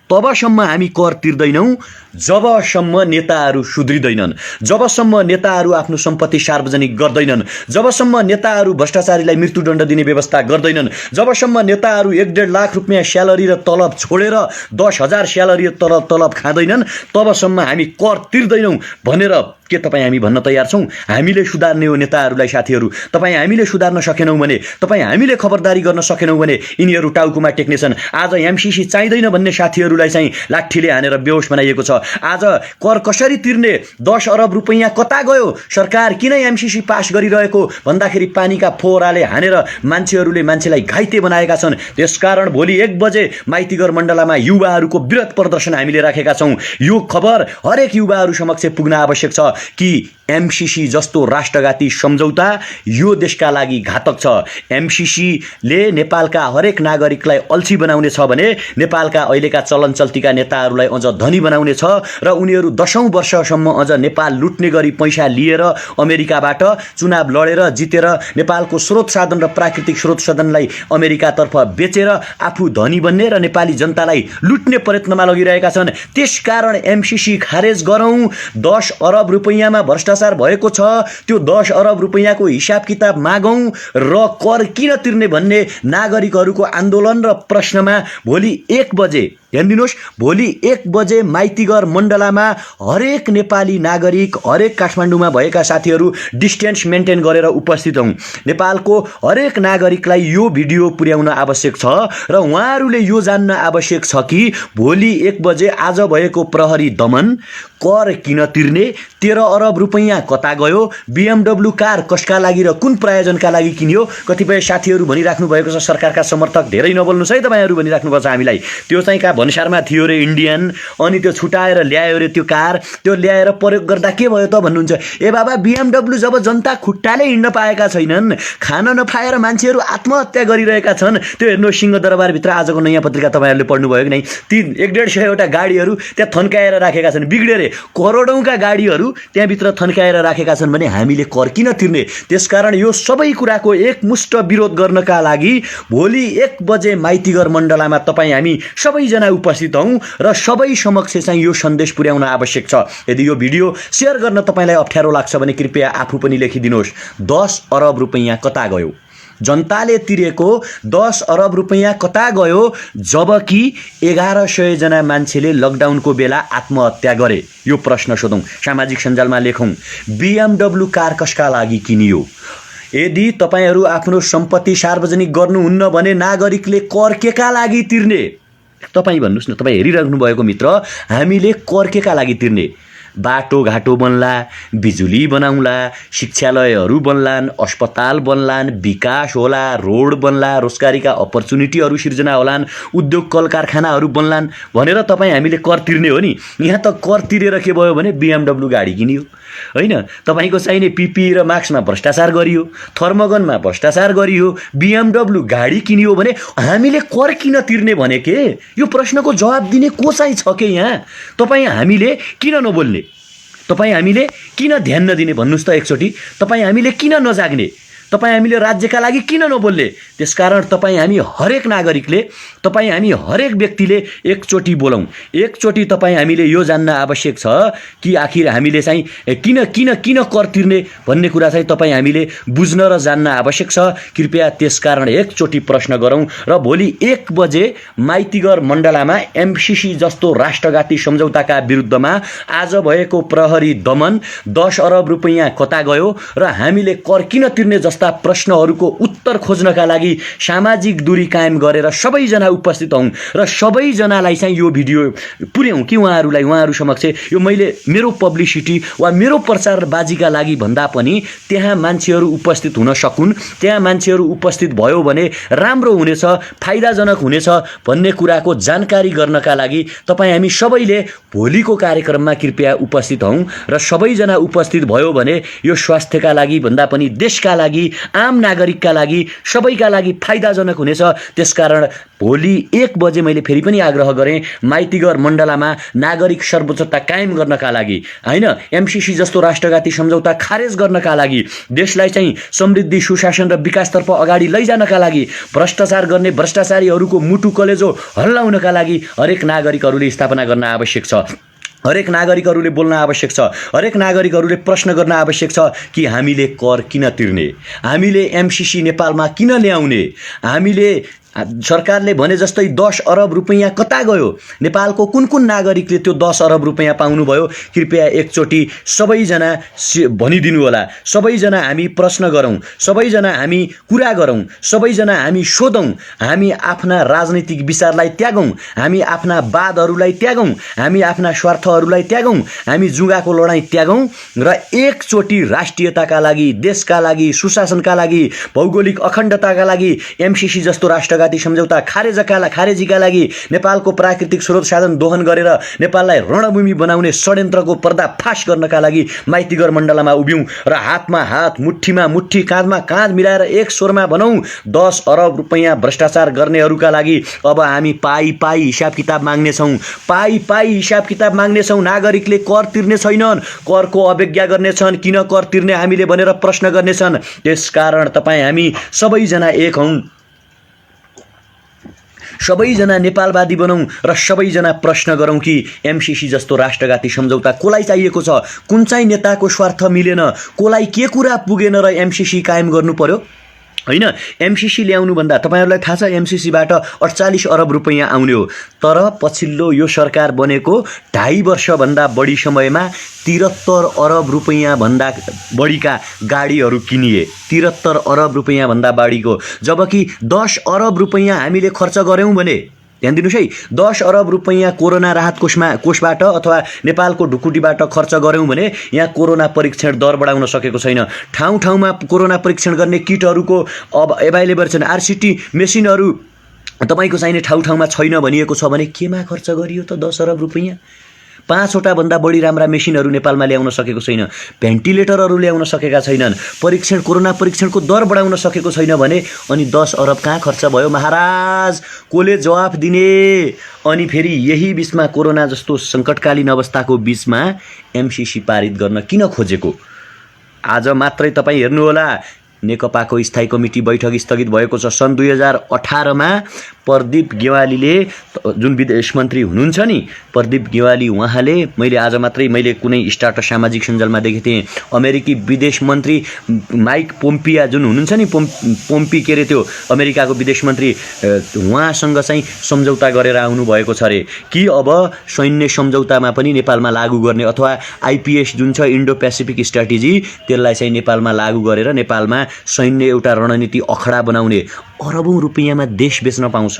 तबसम्म हामी कर तिर्दैनौँ जबसम्म नेताहरू सुध्रिँदैनन्, जबसम्म नेताहरू आफ्नो सम्पत्ति सार्वजनिक गर्दैनन्, जबसम्म नेताहरू भ्रष्टाचारीलाई मृत्युदण्ड दिने व्यवस्था गर्दैनन्, जबसम्म नेताहरू 1.5 लाख रुपियाँ स्यालेरी र तलब छोडेर 10,000 स्यालेरी र तलब खाँदैनन्, तबसम्म हामी कर तिर्दैनौँ भनेर के तपाईँ हामी भन्न तयार छौँ? हामीले सुधार्ने हो नेताहरूलाई। साथीहरू, तपाईँ हामीले सुधार्न सकेनौँ भने, तपाईँ हामीले खबरदारी गर्न सकेनौँ भने यिनीहरू टाउकोमा टेक्नेछन्। आज एमसिसी चाहिँदैन भन्ने साथीहरूलाई चाहिँ लाठीले हानेर बेहोस बनाइएको छ। आज कर कसरी तिर्ने? 10 अरब रुपैयाँ कता गयो? सरकार किन एमसिसी पास गरिरहेको भन्दाखेरि पानीका फोहराले हानेर मान्छेलाई घाइते बनाएका छन्। त्यसकारण भोलि 1 बजे माइतीघर मण्डलामा युवाहरूको वृहत प्रदर्शन हामीले राखेका छौँ। यो खबर हरेक युवाहरू समक्ष पुग्न आवश्यक छ कि एमसिसी जस्तो राष्ट्रघाती सम्झौता यो देशका लागि घातक छ। एमसिसीले नेपालका हरेक नागरिकलाई अल्छी बनाउने छ भने नेपालका अहिलेका चलन चल्तीका नेताहरूलाई अझ धनी बनाउने छ र उनीहरू 10औं वर्षसम्म अझ नेपाल लुट्ने गरी पैसा लिएर अमेरिकाबाट चुनाव लडेर जितेर नेपालको स्रोत साधन र प्राकृतिक स्रोत साधनलाई अमेरिकातर्फ बेचेर आफू धनी बन्ने र नेपाली जनतालाई लुट्ने प्रयत्नमा लगिरहेका छन्। त्यसकारण एमसिसी खारेज गरौँ। 10 अरब रुपैयाँमा भ्रष्टाचार भएको छ, त्यो 10 अरब रुपैयाँको हिसाब किताब मागौँ र कर किन तिर्ने भन्ने नागरिकहरूको आन्दोलन र प्रश्नमा भोलि 1 बजे हेर्दिनुहोस्, भोलि 1 बजे माइतीघर मण्डलामा हरेक नेपाली नागरिक, हरेक काठमाडौँमा भएका साथीहरू डिस्टेन्स मेन्टेन गरेर उपस्थित हौँ। नेपालको हरेक नागरिकलाई यो भिडियो पुर्याउन आवश्यक छ र उहाँहरूले यो जान्न आवश्यक छ कि भोलि 1 बजे आज भएको प्रहरी दमन, कर किन तिर्ने, 13 अरब रुपैयाँ कता गयो, BMW कार कसका लागि र कुन प्रयोजनका लागि किन्यो। कतिपय साथीहरू भनिराख्नु भएको छ, सरकारका समर्थक धेरै नबोल्नुहोस् है तपाईँहरू भनिराख्नु भएको छ हामीलाई। त्यो चाहिँ का भन्सारमा थियो रे इन्डियन, अनि त्यो छुटाएर ल्यायो रे त्यो कार, त्यो ल्याएर प्रयोग गर्दा के भयो त भन्नुहुन्छ। ए बाबा, BMW जब जनता खुट्टाले हिँड्न पाएका छैनन्, खान नपाएर मान्छेहरू आत्महत्या गरिरहेका छन्, त्यो हेर्नु सिंहदरबारभित्र आजको नयाँ पत्रिका तपाईँहरूले पढ्नुभयो कि नै, 150 वटा गाडीहरू त्यहाँ थन्काएर राखेका छन्, बिग्डेर करोडौँका गाडीहरू त्यहाँभित्र थन्काएर राखेका छन् भने हामीले कर किन तिर्ने? त्यसकारण यो सबै कुराको एकमुष्ट विरोध गर्नका लागि भोलि 1 बजे माइतीघर मण्डलामा तपाईँ हामी सबैजना उपस्थित हौँ र सबै समक्ष चाहिँ यो सन्देश पुर्याउन आवश्यक छ। यदि यो भिडियो सेयर गर्न तपाईँलाई अप्ठ्यारो लाग्छ भने कृपया आफू पनि लेखिदिनुहोस्, 10 अरब रुपैयाँ कता गयो? जनताले तिरेको 10 अरब रुपैयाँ कता गयो जबकि 1100 जना मान्छेले लकडाउनको बेला आत्महत्या गरे? यो प्रश्न सोधौँ, सामाजिक सञ्जालमा लेखौँ। BMW कार कसका लागि किनियो? यदि तपाईँहरू आफ्नो सम्पत्ति सार्वजनिक गर्नुहुन्न भने नागरिकले कर केका लागि तिर्ने? तपाईँ भन्नुहोस् न, तपाईँ हेरिराख्नु भएको मित्र, हामीले कर केका लागि तिर्ने? बाटोघाटो बन्ला, बिजुली बनाउला, शिक्षालयहरू बन्लान्, अस्पताल बन्लान्, विकास होला, रोड बन्ला, रोजगारीका अपर्च्युनिटीहरू सिर्जना होलान्, उद्योग कल कारखानाहरू बन्लान् भनेर तपाईँ हामीले कर तिर्ने हो नि। यहाँ त कर तिरेर के भयो भने BMW गाडी किनियो होइन, तपाईँको चाहिने पिपी र मास्कमा भ्रष्टाचार गरियो, थर्मगनमा भ्रष्टाचार गरियो, BMW गाडी किनियो भने हामीले कर किन तिर्ने भने के? यो प्रश्नको जवाब दिने को चाहिँ छ के यहाँ? तपाईँ हामीले किन नबोल्ने? तपाईँ हामीले किन ध्यान नदिने भन्नुहोस् त एकचोटि? तपाईँ हामीले किन नजाग्ने? तपाईँ हामीले राज्यका लागि किन नबोल्ने? त्यसकारण तपाईँ हामी हरेक नागरिकले, तपाईँ हामी हरेक व्यक्तिले एकचोटि बोलौँ। एकचोटि तपाईँ हामीले यो जान्न आवश्यक छ कि आखिर हामीले चाहिँ किन किन किन कर तिर्ने भन्ने कुरा चाहिँ तपाईँ हामीले बुझ्न र जान्न आवश्यक छ। कृपया त्यसकारण एकचोटि प्रश्न गरौँ र भोलि 1 बजे माइतीघर मण्डलामा MCC जस्तो राष्ट्रघाती सम्झौताका विरुद्धमा आज भएको प्रहरी दमन, 10 अरब रुपैयाँ कता गयो र हामीले कर किन तिर्ने जस्ता प्रश्नहरूको उत्तर खोज्नका लागि सामाजिक दूरी कायम गरेर सबैजना उपस्थित हौँ र सबैजनालाई चाहिँ यो भिडियो पुर्याउँ कि उहाँहरू समक्ष यो मैले मेरो पब्लिसिटी वा मेरो प्रचारबाजीका लागि भन्दा पनि त्यहाँ मान्छेहरू उपस्थित हुन सकुन्, त्यहाँ मान्छेहरू उपस्थित भयो भने राम्रो हुनेछ, फाइदाजनक हुनेछ भन्ने कुराको जानकारी गर्नका लागि तपाईँ हामी सबैले भोलिको कार्यक्रममा कृपया उपस्थित हौँ र सबैजना उपस्थित भयो भने यो स्वास्थ्यका लागि भन्दा पनि देशका लागि, आम नागरिकका लागि, सबैका लागि फाइदाजनक हुनेछ। त्यसकारण भोलि 1 बजे मैले फेरि पनि आग्रह गरेँ माइतीघर मण्डलामा नागरिक सर्वोच्चता कायम गर्नका लागि होइन, MCC जस्तो राष्ट्रघाती सम्झौता खारेज गर्नका लागि, देशलाई चाहिँ समृद्धि, सुशासन र विकासतर्फ अगाडि लैजानका लागि, भ्रष्टाचार गर्ने भ्रष्टाचारीहरूको मुटु कलेजो हल्लाउनका लागि हरेक नागरिकहरूले स्थापना गर्न आवश्यक छ। हरेक नागरिकहरूले बोल्न आवश्यक छ। हरेक नागरिकहरूले प्रश्न गर्न आवश्यक छ कि हामीले कर किन तिर्ने, हामीले MCC नेपालमा किन ल्याउने, हामीले सरकारले भने जस्तै 10 अरब रुपैयाँ कता गयो, नेपालको कुन कुन नागरिकले त्यो 10 अरब रुपैयाँ पाउनुभयो? कृपया एकचोटि सबैजना भनिदिनु होला। सबैजना हामी प्रश्न गरौँ, सबैजना हामी कुरा गरौँ, सबैजना हामी सोधौँ, हामी आफ्ना राजनीतिक विचारलाई त्यागौँ, हामी आफ्ना वादहरूलाई त्यागौँ, हामी आफ्ना स्वार्थहरूलाई त्यागौँ, हामी जुगाको लडाईँ त्यागौँ र एकचोटि राष्ट्रियताका लागि, देशका लागि, सुशासनका लागि, भौगोलिक अखण्डताका लागि, MCC जस्तो राष्ट्रघाती सम्झौता खारेजीका लागि, नेपालको प्राकृतिक स्रोत साधन दोहन गरेर नेपाललाई रणभूमि बनाउने षड्यन्त्रको पर्दाफास गर्नका लागि माइतीघर मण्डलमा उभियौँ र हातमा हात, मुठ्ठीमा मुठ्ठी, काँधमा काँध मिलाएर एक स्वरमा भनौँ 10 अरब रुपैयाँ भ्रष्टाचार गर्नेहरूका लागि अब हामी पाई पाई हिसाब किताब माग्नेछौँ, पाई पाई हिसाब किताब माग्नेछौँ। नागरिकले कर तिर्ने छैनन्, करको अवज्ञा गर्नेछन्, किन कर तिर्ने हामीले भनेर प्रश्न गर्नेछन्। त्यसकारण तपाईँ हामी सबैजना एक हौँ, सबैजना नेपालवादी बनौँ र सबैजना प्रश्न गरौँ कि MCC जस्तो राष्ट्रघाती सम्झौता कोलाई चाहिएको छ, कुन चाहिँ नेताको स्वार्थ मिलेन, कोलाई के कुरा पुगेन र MCC कायम गर्नु पर्यो होइन। MCC ल्याउनुभन्दा तपाईँहरूलाई थाहा छ MCCबाट 48 अरब रुपैयाँ आउने हो, तर पछिल्लो यो सरकार बनेको 2.5 वर्षभन्दा बढी समयमा 73 अरब रुपैयाँ भन्दा बढीका गाडीहरू किनिए, 73 अरब रुपैयाँ भन्दा बढीको, जबकि 10 अरब रुपैयाँ हामीले खर्च गऱ्यौँ भने, ध्यान दिनुहोस् है, 10 अरब रुपैयाँ कोरोना राहत कोषबाट अथवा नेपालको ढुकुटीबाट खर्च गऱ्यौँ भने यहाँ कोरोना परीक्षण दर बढाउन सकेको छैन। ठाउँ ठाउँमा कोरोना परीक्षण गर्ने किटहरूको अब एभाइलेबल छैन, RCT मेसिनहरू तपाईँको चाहिने ठाउँ ठाउँमा छैन भनिएको छ भने केमा खर्च गरियो त 10 अरब रुपैयाँ? 5वटा भन्दा बढी राम्रा मेसिनहरू नेपालमा ल्याउन सकेको छैन, भेन्टिलेटरहरू ल्याउन सकेका छैनन्, कोरोना परीक्षणको दर बढाउन सकेको छैन भने अनि 10 अरब कहाँ खर्च भयो महाराज? कोले जवाफ दिने? अनि फेरि यही बिचमा कोरोना जस्तो सङ्कटकालीन अवस्थाको बिचमा MCC पारित गर्न किन खोजेको? आज मात्रै तपाईँ हेर्नुहोला, नेकपाको स्थायी कमिटी बैठक स्थगित भएको छ। सन् 2018मा प्रदीप गेवालीले, जुन विदेश मन्त्री हुनुहुन्छ नि प्रदीप गेवाली, उहाँले, मैले आज मात्रै मैले कुनै स्टार्ट सामाजिक सञ्जालमा देखेको थिएँ, अमेरिकी विदेश मन्त्री माइक पोम्पिया जुन हुनुहुन्छ नि, पोम्पी के अरे त्यो अमेरिकाको विदेश मन्त्री, उहाँसँग चाहिँ सम्झौता गरेर आउनुभएको छ अरे कि अब सैन्य सम्झौतामा पनि नेपालमा लागू गर्ने अथवा IPS जुन छ इन्डो पेसिफिक स्ट्राटेजी, त्यसलाई चाहिँ नेपालमा लागू गरेर नेपालमा सैन्य एउटा रणनीति अखडा बनाउने। अरबौं रुपैयाँमा देश बेच्न पाउँछ?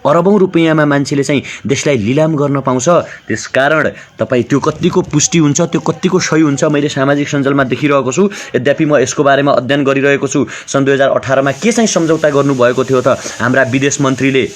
अरबौं रुपैयाँमा मान्छेले चाहिँ देशलाई लिलाम गर्न पाउँछ। त्यसकारण तपाईँ त्यो कतिको पुष्टि हुन्छ, त्यो कतिको सही हुन्छ मैले सामाजिक सञ्जालमा देखिरहेको छु। यद्यपि म यसको बारेमा अध्ययन गरिरहेको छु। सन् 2018मा के चाहिँ सम्झौता गर्नुभएको थियो त हाम्रा विदेश मन्त्रीले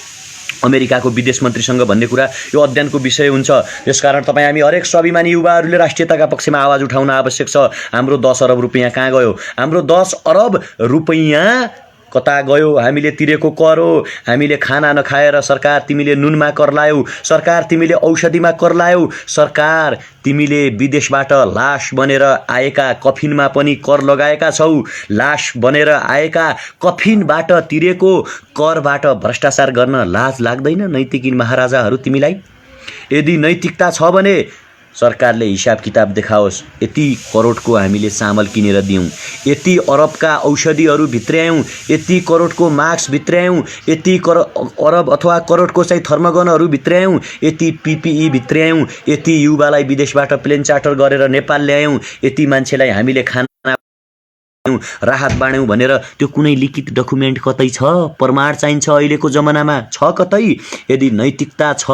अमेरिकाको विदेश मन्त्रीसँग भन्ने कुरा यो अध्ययनको विषय हुन्छ। त्यसकारण तपाईँ हामी हरेक स्वाभिमानी युवाहरूले राष्ट्रियताका पक्षमा आवाज उठाउन आवश्यक छ। हाम्रो 10 अरब रुपैयाँ कहाँ गयो? हाम्रो 10 अरब रुपैयाँ कता गयो? हामीले तिरेको कर हो। हामीले खाना नखाएर सरकार तिमीले नुनमा कर लायौ, सरकार तिमीले औषधिमा कर लायौ, सरकार तिमीले विदेशबाट लास बनेर आएका कफिनमा पनि कर लगाएका छौ। लास बनेर आएका कफिनबाट तिरेको करबाट भ्रष्टाचार गर्न लाज लाग्दैन नैतिक महाराजाहरू तिमीलाई? यदि नैतिकता छ भने सरकारले हिसाब किताब देखाओस्। यति करोडको हामीले चामल किनेर दियौँ, यति अरबका औषधिहरू भित्र्यायौँ, यति करोडको मास्क भित्र्यायौँ, यति अरब अथवा करोडको चाहिँ थर्मगनहरू भित्र्यायौँ, यति पिपिई भित्र्यायौँ, यति युवालाई विदेशबाट प्लेन चार्टर गरेर नेपाल ल्यायौँ, यति मान्छेलाई हामीले खाना राहत बाँड्यौँ भनेर त्यो कुनै लिखित डकुमेन्ट कतै छ? प्रमाण चाहिन्छ अहिलेको जमानामा छ कतै? यदि नैतिकता छ,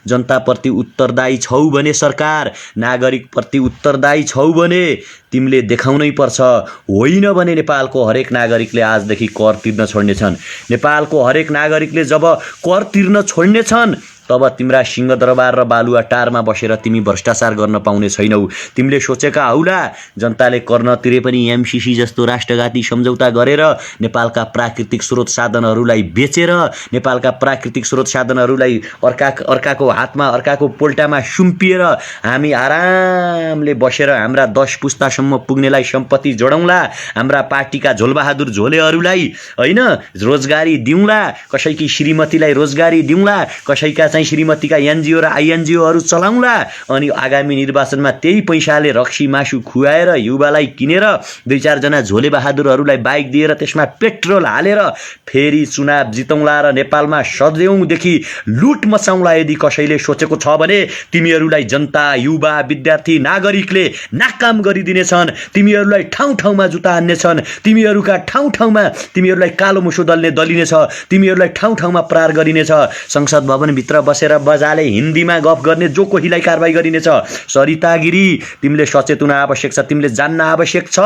जनताप्रति उत्तरदायी छौ भने, सरकार नागरिकप्रति उत्तरदायी छौ भने तिमीले देखाउनै पर्छ। होइन भने नेपालको हरेक नागरिकले आजदेखि कर तिर्न छोड्नेछन्। नेपालको हरेक नागरिकले जब कर तिर्न छोड्नेछन् तब तिम्रा सिंहदरबार र बालुवाटारमा बसेर तिमी भ्रष्टाचार गर्न पाउने छैनौ। तिमीले सोचेका हौला जनताले कर नतिरे पनि एमसीसी जस्तो राष्ट्रघाती सम्झौता गरेर नेपालका प्राकृतिक स्रोत साधनहरूलाई बेचेर, नेपालका प्राकृतिक स्रोत साधनहरूलाई अर्काको हातमा, अर्काको पोल्टामा सुम्पिएर हामी आरामले बसेर हाम्रा 10 पुस्तासम्म पुग्नेलाई सम्पत्ति जोडौँला, हाम्रा पार्टीका झोलबहादुर झोलेहरूलाई होइन रोजगारी दिउँला, कसैकी श्रीमतीलाई रोजगारी दिउँला, कसैका चाहिँ श्रीमतीका एनजिओ र आइएनजिओहरू चलाउँला, अनि आगामी निर्वाचनमा त्यही पैसाले रक्सी मासु खुवाएर युवालाई किनेर 2-4 जना झोले बहादुरहरूलाई बाइक दिएर त्यसमा पेट्रोल हालेर फेरि चुनाव जितौँला र नेपालमा सदैवदेखि लुट मचाउँला। यदि कसैले सोचेको छ भने तिमीहरूलाई जनता, युवा, विद्यार्थी, नागरिकले नाकाम गरिदिनेछन्। तिमीहरूलाई ठाउँ ठाउँमा जुत्ता हान्नेछन्। तिमीहरूका ठाउँ ठाउँमा तिमीहरूलाई कालो मुसो दलिनेछ। तिमीहरूलाई ठाउँ ठाउँमा प्रहार गरिनेछ। संसद भवनभित्र बसेर बजाले हिन्दीमा गफ गर्ने जो कोहीलाई कारबाही गरिनेछ। सरिता गिरी तिमीले सचेत हुन आवश्यक छ। तिमीले जान्न आवश्यक छ।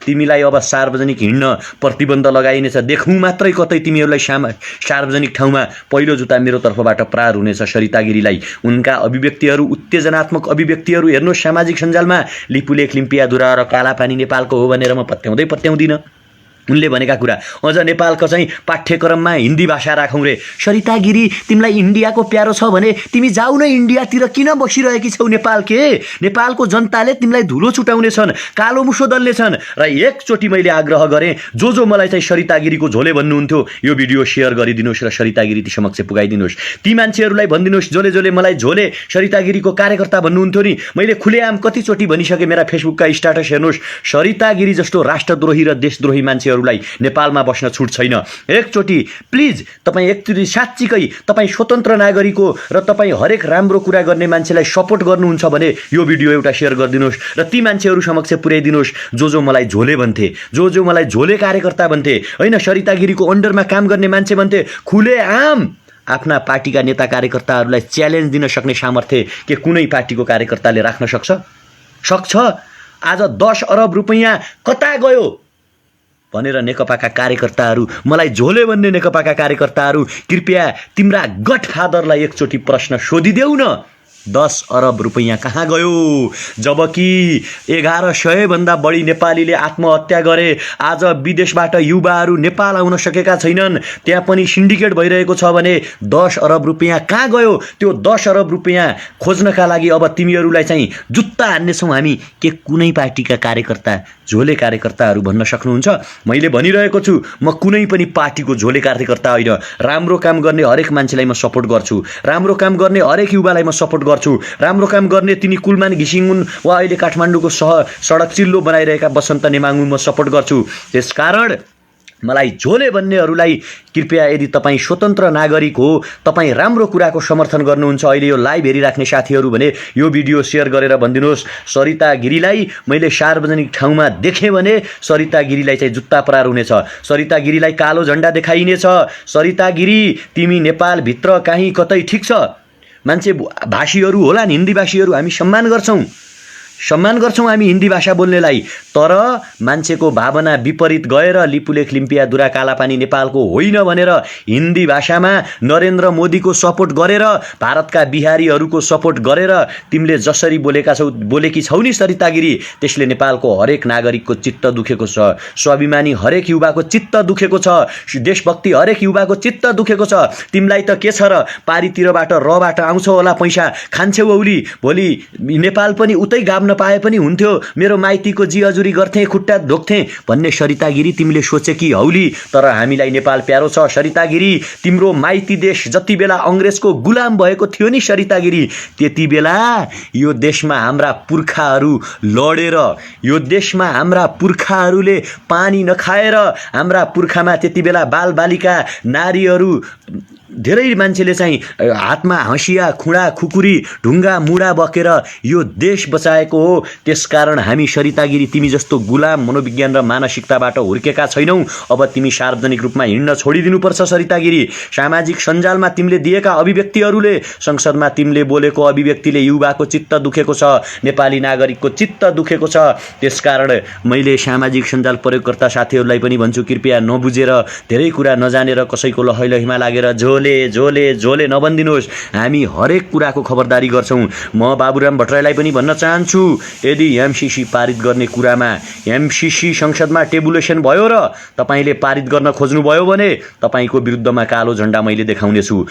तिमीलाई अब सार्वजनिक हिँड्न प्रतिबन्ध लगाइनेछ। देखौँ मात्रै कतै तिमीहरूलाई सार्वजनिक ठाउँमा पहिलो जुत्ता मेरो तर्फबाट प्रहार हुनेछ। सरिता गिरीलाई उनका अभिव्यक्तिहरू, उत्तेजनात्मक अभिव्यक्तिहरू हेर्नुहोस् सामाजिक सञ्जालमा। लिपुलेख, लिम्पियाधुरा र कालापानी नेपालको हो भनेर म पत्याउँदिनँ। उनले भनेका कुरा अझ नेपालको चाहिँ पाठ्यक्रममा हिन्दी भाषा राखौँ रे। सरिता गिरी तिमीलाई इन्डियाको प्यारो छ भने तिमी जाऊ न इन्डियातिर, किन बसिरहेकी छौ? नेपालको जनताले तिमीलाई धुलो छुटाउनेछन्, कालो मुसो दल्नेछन्। र एकचोटि मैले आग्रह गरेँ, जो मलाई चाहिँ सरिता गिरीको झोले भन्नुहुन्थ्यो यो भिडियो सेयर गरिदिनुहोस् र सरिता गिरी समक्ष पुगाइदिनुहोस्। ती मान्छेहरूलाई भनिदिनुहोस् जसले मलाई झोले सरिता गिरीको कार्यकर्ता भन्नुहुन्थ्यो नि, मैले खुलेआम कतिचोटि भनिसकेँ। मेरा फेसबुकका स्ट्याटस हेर्नुहोस्। सरिता गिरी जस्तो राष्ट्रद्रोही र देशद्रोही मान्छे नेपालमा बस्न छुट छैन। एकचोटि प्लिज तपाईँ एकचोटि साँच्चीकै तपाईँ स्वतन्त्र नागरिक हो र तपाईँ हरेक राम्रो कुरा गर्ने मान्छेलाई सपोर्ट गर्नुहुन्छ भने यो भिडियो एउटा सेयर गरिदिनुहोस् र ती मान्छेहरू समक्ष पुर्याइदिनुहोस् जो मलाई झोले भन्थे, जो मलाई झोले कार्यकर्ता भन्थे, होइन सरिता गिरीको अन्डरमा काम गर्ने मान्छे भन्थे। खुलेआम आफ्ना पार्टीका नेता कार्यकर्ताहरूलाई च्यालेन्ज दिन सक्ने सामर्थ्य के कुनै पार्टीको कार्यकर्ताले राख्न सक्छ? आज 10 अरब रुपैयाँ कता गयो भनेर नेकपाका कार्यकर्ताहरू, मलाई झोले भन्ने नेकपाका कार्यकर्ताहरू, कृपया तिम्रा गडफादरलाई एकचोटि प्रश्न सोधिदेऊ न, 10 अरब रुपैयाँ कहाँ गयो? जबकि 1100 भन्दा बढी नेपालीले आत्महत्या गरे। आज विदेशबाट युवाहरू नेपाल आउन सकेका छैनन्। त्यहाँ पनि सिन्डिकेट भइरहेको छ भने 10 अरब रुपैयाँ कहाँ गयो? त्यो 10 अरब रुपैयाँ खोज्नका लागि अब तिमीहरूलाई चाहिँ जुत्ता हान्नेछौँ हामी। के कुनै पार्टीका कार्यकर्ता झोले कार्यकर्ताहरू भन्न सक्नुहुन्छ? मैले भनिरहेको छु, म कुनै पनि पार्टीको झोले कार्यकर्ता होइन। राम्रो काम गर्ने हरेक मान्छेलाई म सपोर्ट गर्छु। राम्रो काम गर्ने हरेक युवालाई म सपोर्ट गर्छु। राम्रो काम गर्ने तिनी कुलमान घिसिङुन वा अहिले काठमाडौँको सडक चिल्लो बनाइरहेका बसन्त नेमाङु म सपोर्ट गर्छु। त्यसकारण मलाई झोले भन्नेहरूलाई कृपया यदि तपाईँ स्वतन्त्र नागरिक हो, तपाईँ राम्रो कुराको समर्थन गर्नुहुन्छ अहिले यो लाइभ हेरिराख्ने साथीहरू भने यो भिडियो सेयर गरेर भनिदिनुहोस् सरिता गिरीलाई मैले सार्वजनिक ठाउँमा देखेँ भने सरिता गिरीलाई चाहिँ जुत्ता प्रहार हुनेछ, सरिता गिरीलाई कालो झन्डा देखाइनेछ। सरिता गिरी तिमी नेपालभित्र कहीँ कतै ठिक छ, मान्छे भाषीहरू होला नि, हिन्दी भाषीहरू हामी सम्मान गर्छौँ हामी हिन्दी भाषा बोल्नेलाई, तर मान्छेको भावना विपरीत गएर लिपुलेख लिम्पिया दुरा कालापानी नेपालको होइन भनेर हिन्दी भाषामा नरेन्द्र मोदीको सपोर्ट गरेर भारतका बिहारीहरूको सपोर्ट गरेर तिमीले जसरी बोलेकी छौ नि सरिता गिरी, त्यसले नेपालको हरेक नागरिकको चित्त दुखेको छ, स्वाभिमानी हरेक युवाको चित्त दुखेको छ, देशभक्ति हरेक युवाको चित्त दुखेको छ। तिमीलाई त के छ र, पारीतिरबाट रबाट आउँछ होला पैसा, खान्छौ औली, भोलि नेपाल पनि उतै गाब्न पाए पनि हुन्थ्यो, मेरो माइतीको जी हजुरी गर्थे, खुट्टा ढोक्थे भन्ने सरिता गिरी तिमीले सोचे कि हौली। तर हामीलाई नेपाल प्यारो छ सरिता गिरी। तिम्रो माइती देश जति बेला अङ्ग्रेजको गुलाम भएको थियो नि सरिता गिरी, त्यति बेला यो देशमा हाम्रा पुर्खाहरू लडेर, यो देशमा हाम्रा पुर्खाहरूले पानी नखाएर, हाम्रा पुर्खामा त्यति बेला बालबालिका नारीहरू धेरै मान्छेले चाहिँ हातमा हँसिया खुँडा खुकुरी ढुङ्गा मुढा बकेर यो देश बचाएको हो। त्यसकारण हामी सरिता गिरी तिमी जस्तो गुलाम मनोविज्ञान र मानसिकताबाट हुर्केका छैनौँ। अब तिमी सार्वजनिक रूपमा हिँड्न छोडिदिनुपर्छ सरिता गिरी। सामाजिक सञ्जालमा तिमीले दिएका अभिव्यक्तिहरूले, संसदमा तिमीले बोलेको अभिव्यक्तिले युवाको चित्त दुखेको छ, नेपाली नागरिकको चित्त दुखेको छ। त्यसकारण मैले सामाजिक सञ्जाल प्रयोगकर्ता साथीहरूलाई पनि भन्छु, कृपया नबुझेर धेरै कुरा नजानेर कसैको लहैलहीमा लागेर झोले नभनिदिनुहोस्। हामी हरेक कुराको खबरदारी गर्छौँ। म बाबुराम भट्टराईलाई पनि भन्न चाहन्छु, यदि एमसीसी पारित गर्ने कुरामा एमसीसी संसदमा टेबुलेसन भयो र तपाईँले पारित गर्न खोज्नुभयो भने तपाईँको विरुद्धमा कालो झन्डा मैले देखाउनेछु।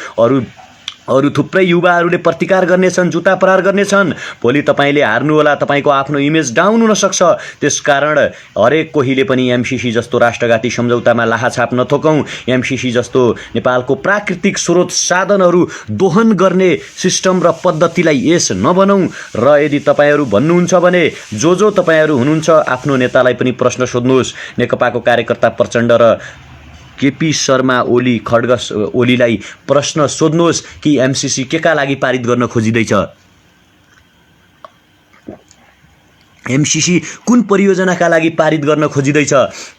अरू थुप्रै युवाहरूले प्रतिकार गर्नेछन्, जुत्ता प्रहार गर्नेछन्। भोलि तपाईँले हार्नु होला, तपाईँको आफ्नो इमेज डाउन हुन सक्छ। त्यसकारण हरेक कोहीले पनि एमसीसी जस्तो राष्ट्रघाती सम्झौतामा लाहाछाप नथोकौँ। एमसीसी जस्तो नेपालको प्राकृतिक स्रोत साधनहरू दोहन गर्ने सिस्टम र पद्धतिलाई यस नबनौँ। र यदि तपाईँहरू भन्नुहुन्छ भने जो तपाईँहरू हुनुहुन्छ आफ्नो नेतालाई पनि प्रश्न सोध्नुहोस्। नेकपाको कार्यकर्ता प्रचण्ड र केपी शर्मा ओली खड्ग ओलीलाई प्रश्न सोध्नुहोस् कि एमसीसी केका लागि पारित गर्न खोजिँदैछ, एमसीसी कुन परियोजनाका लागि पारित गर्न खोजिँदैछ,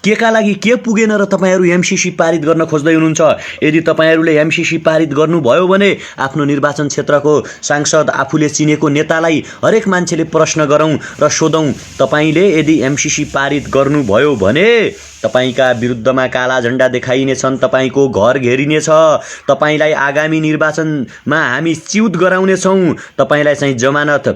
केका लागि के पुगेन र तपाईँहरू एमसीसी पारित गर्न खोज्दै हुनुहुन्छ। यदि तपाईँहरूले एमसीसी पारित गर्नुभयो भने आफ्नो निर्वाचन क्षेत्रको सांसद, आफूले चिनेको नेतालाई हरेक मान्छेले प्रश्न गरौँ र सोधौँ, तपाईँले यदि एमसीसी पारित गर्नुभयो भने तपाईँका विरुद्धमा काला झन्डा देखाइनेछन्, तपाईँको घर घेरिनेछ, तपाईँलाई आगामी निर्वाचनमा हामी च्युत गराउनेछौँ, तपाईँलाई चाहिँ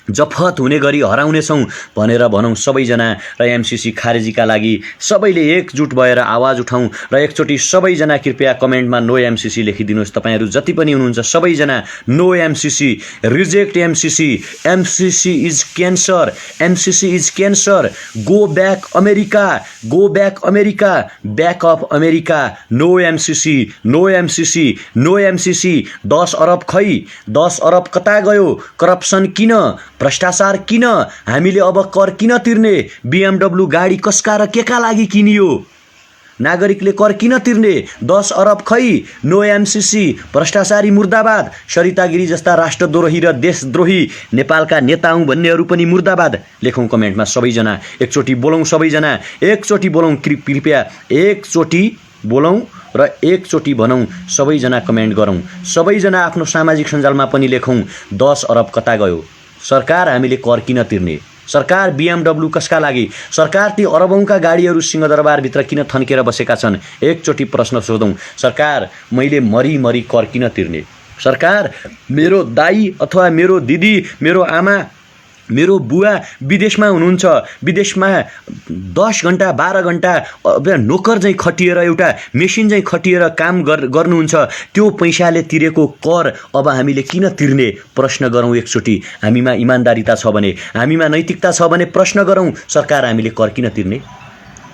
जफत हुने गरी हराउनेछौँ भनेर भनौँ सबैजना। र एमसीसी खारेजीका लागि सबैले एकजुट भएर आवाज उठाउँ। र एकचोटि सबैजना कृपया कमेन्टमा नो एमसीसी लेखिदिनुहोस्। तपाईँहरू जति पनि हुनुहुन्छ सबैजना no MCC, reject MCC, MCC is cancer, MCC is cancer, go back America, go back America, back of America, no MCC, no MCC, no MCC. 10 अरब खै, 10 अरब कता गयो, करप्सन किन, भ्रष्टाचार किन, हामीले अब कर किन तिर्ने, BMW गाडी कसका र केका लागि किनियो, नागरिकले कर किन तिर्ने, 10 अरब खै, नो एमसीसी, भ्रष्टाचारी मुर्दाबाद। सरिता गिरी जस्ता राष्ट्रद्रोही र देशद्रोही नेपालका नेता हुँ भन्नेहरू पनि मुर्दाबाद। लेखौँ कमेन्टमा सबैजना, एकचोटि बोलौँ, सबैजना एकचोटि बोलौँ, कृपया एकचोटि बोलौँ र एकचोटि भनौँ, सबैजना कमेन्ट गरौँ, सबैजना आफ्नो सामाजिक सञ्जालमा पनि लेखौँ 10 अरब कता गयो, सरकार हामीले कर किन तिर्ने, सरकार BMW कसका लागि, सरकार ती अरबौँका गाडीहरू सिंहदरबारभित्र किन थन्केर बसेका छन्। एकचोटि प्रश्न सोधौँ, सरकार मैले मरी कर किन तिर्ने, सरकार मेरो दाई अथवा मेरो दिदी, मेरो आमा, मेरो बुवा विदेशमा हुनुहुन्छ, विदेशमा 10 घन्टा 12 घन्टा नोकर चाहिँ खटिएर, एउटा मेसिन चाहिँ खटिएर काम गर्नुहुन्छ, त्यो पैसाले तिरेको कर अब हामीले किन तिर्ने प्रश्न गरौँ एकचोटि। हामीमा इमान्दारिता छ भने, हामीमा नैतिकता छ भने प्रश्न गरौँ, सरकार हामीले कर किन तिर्ने,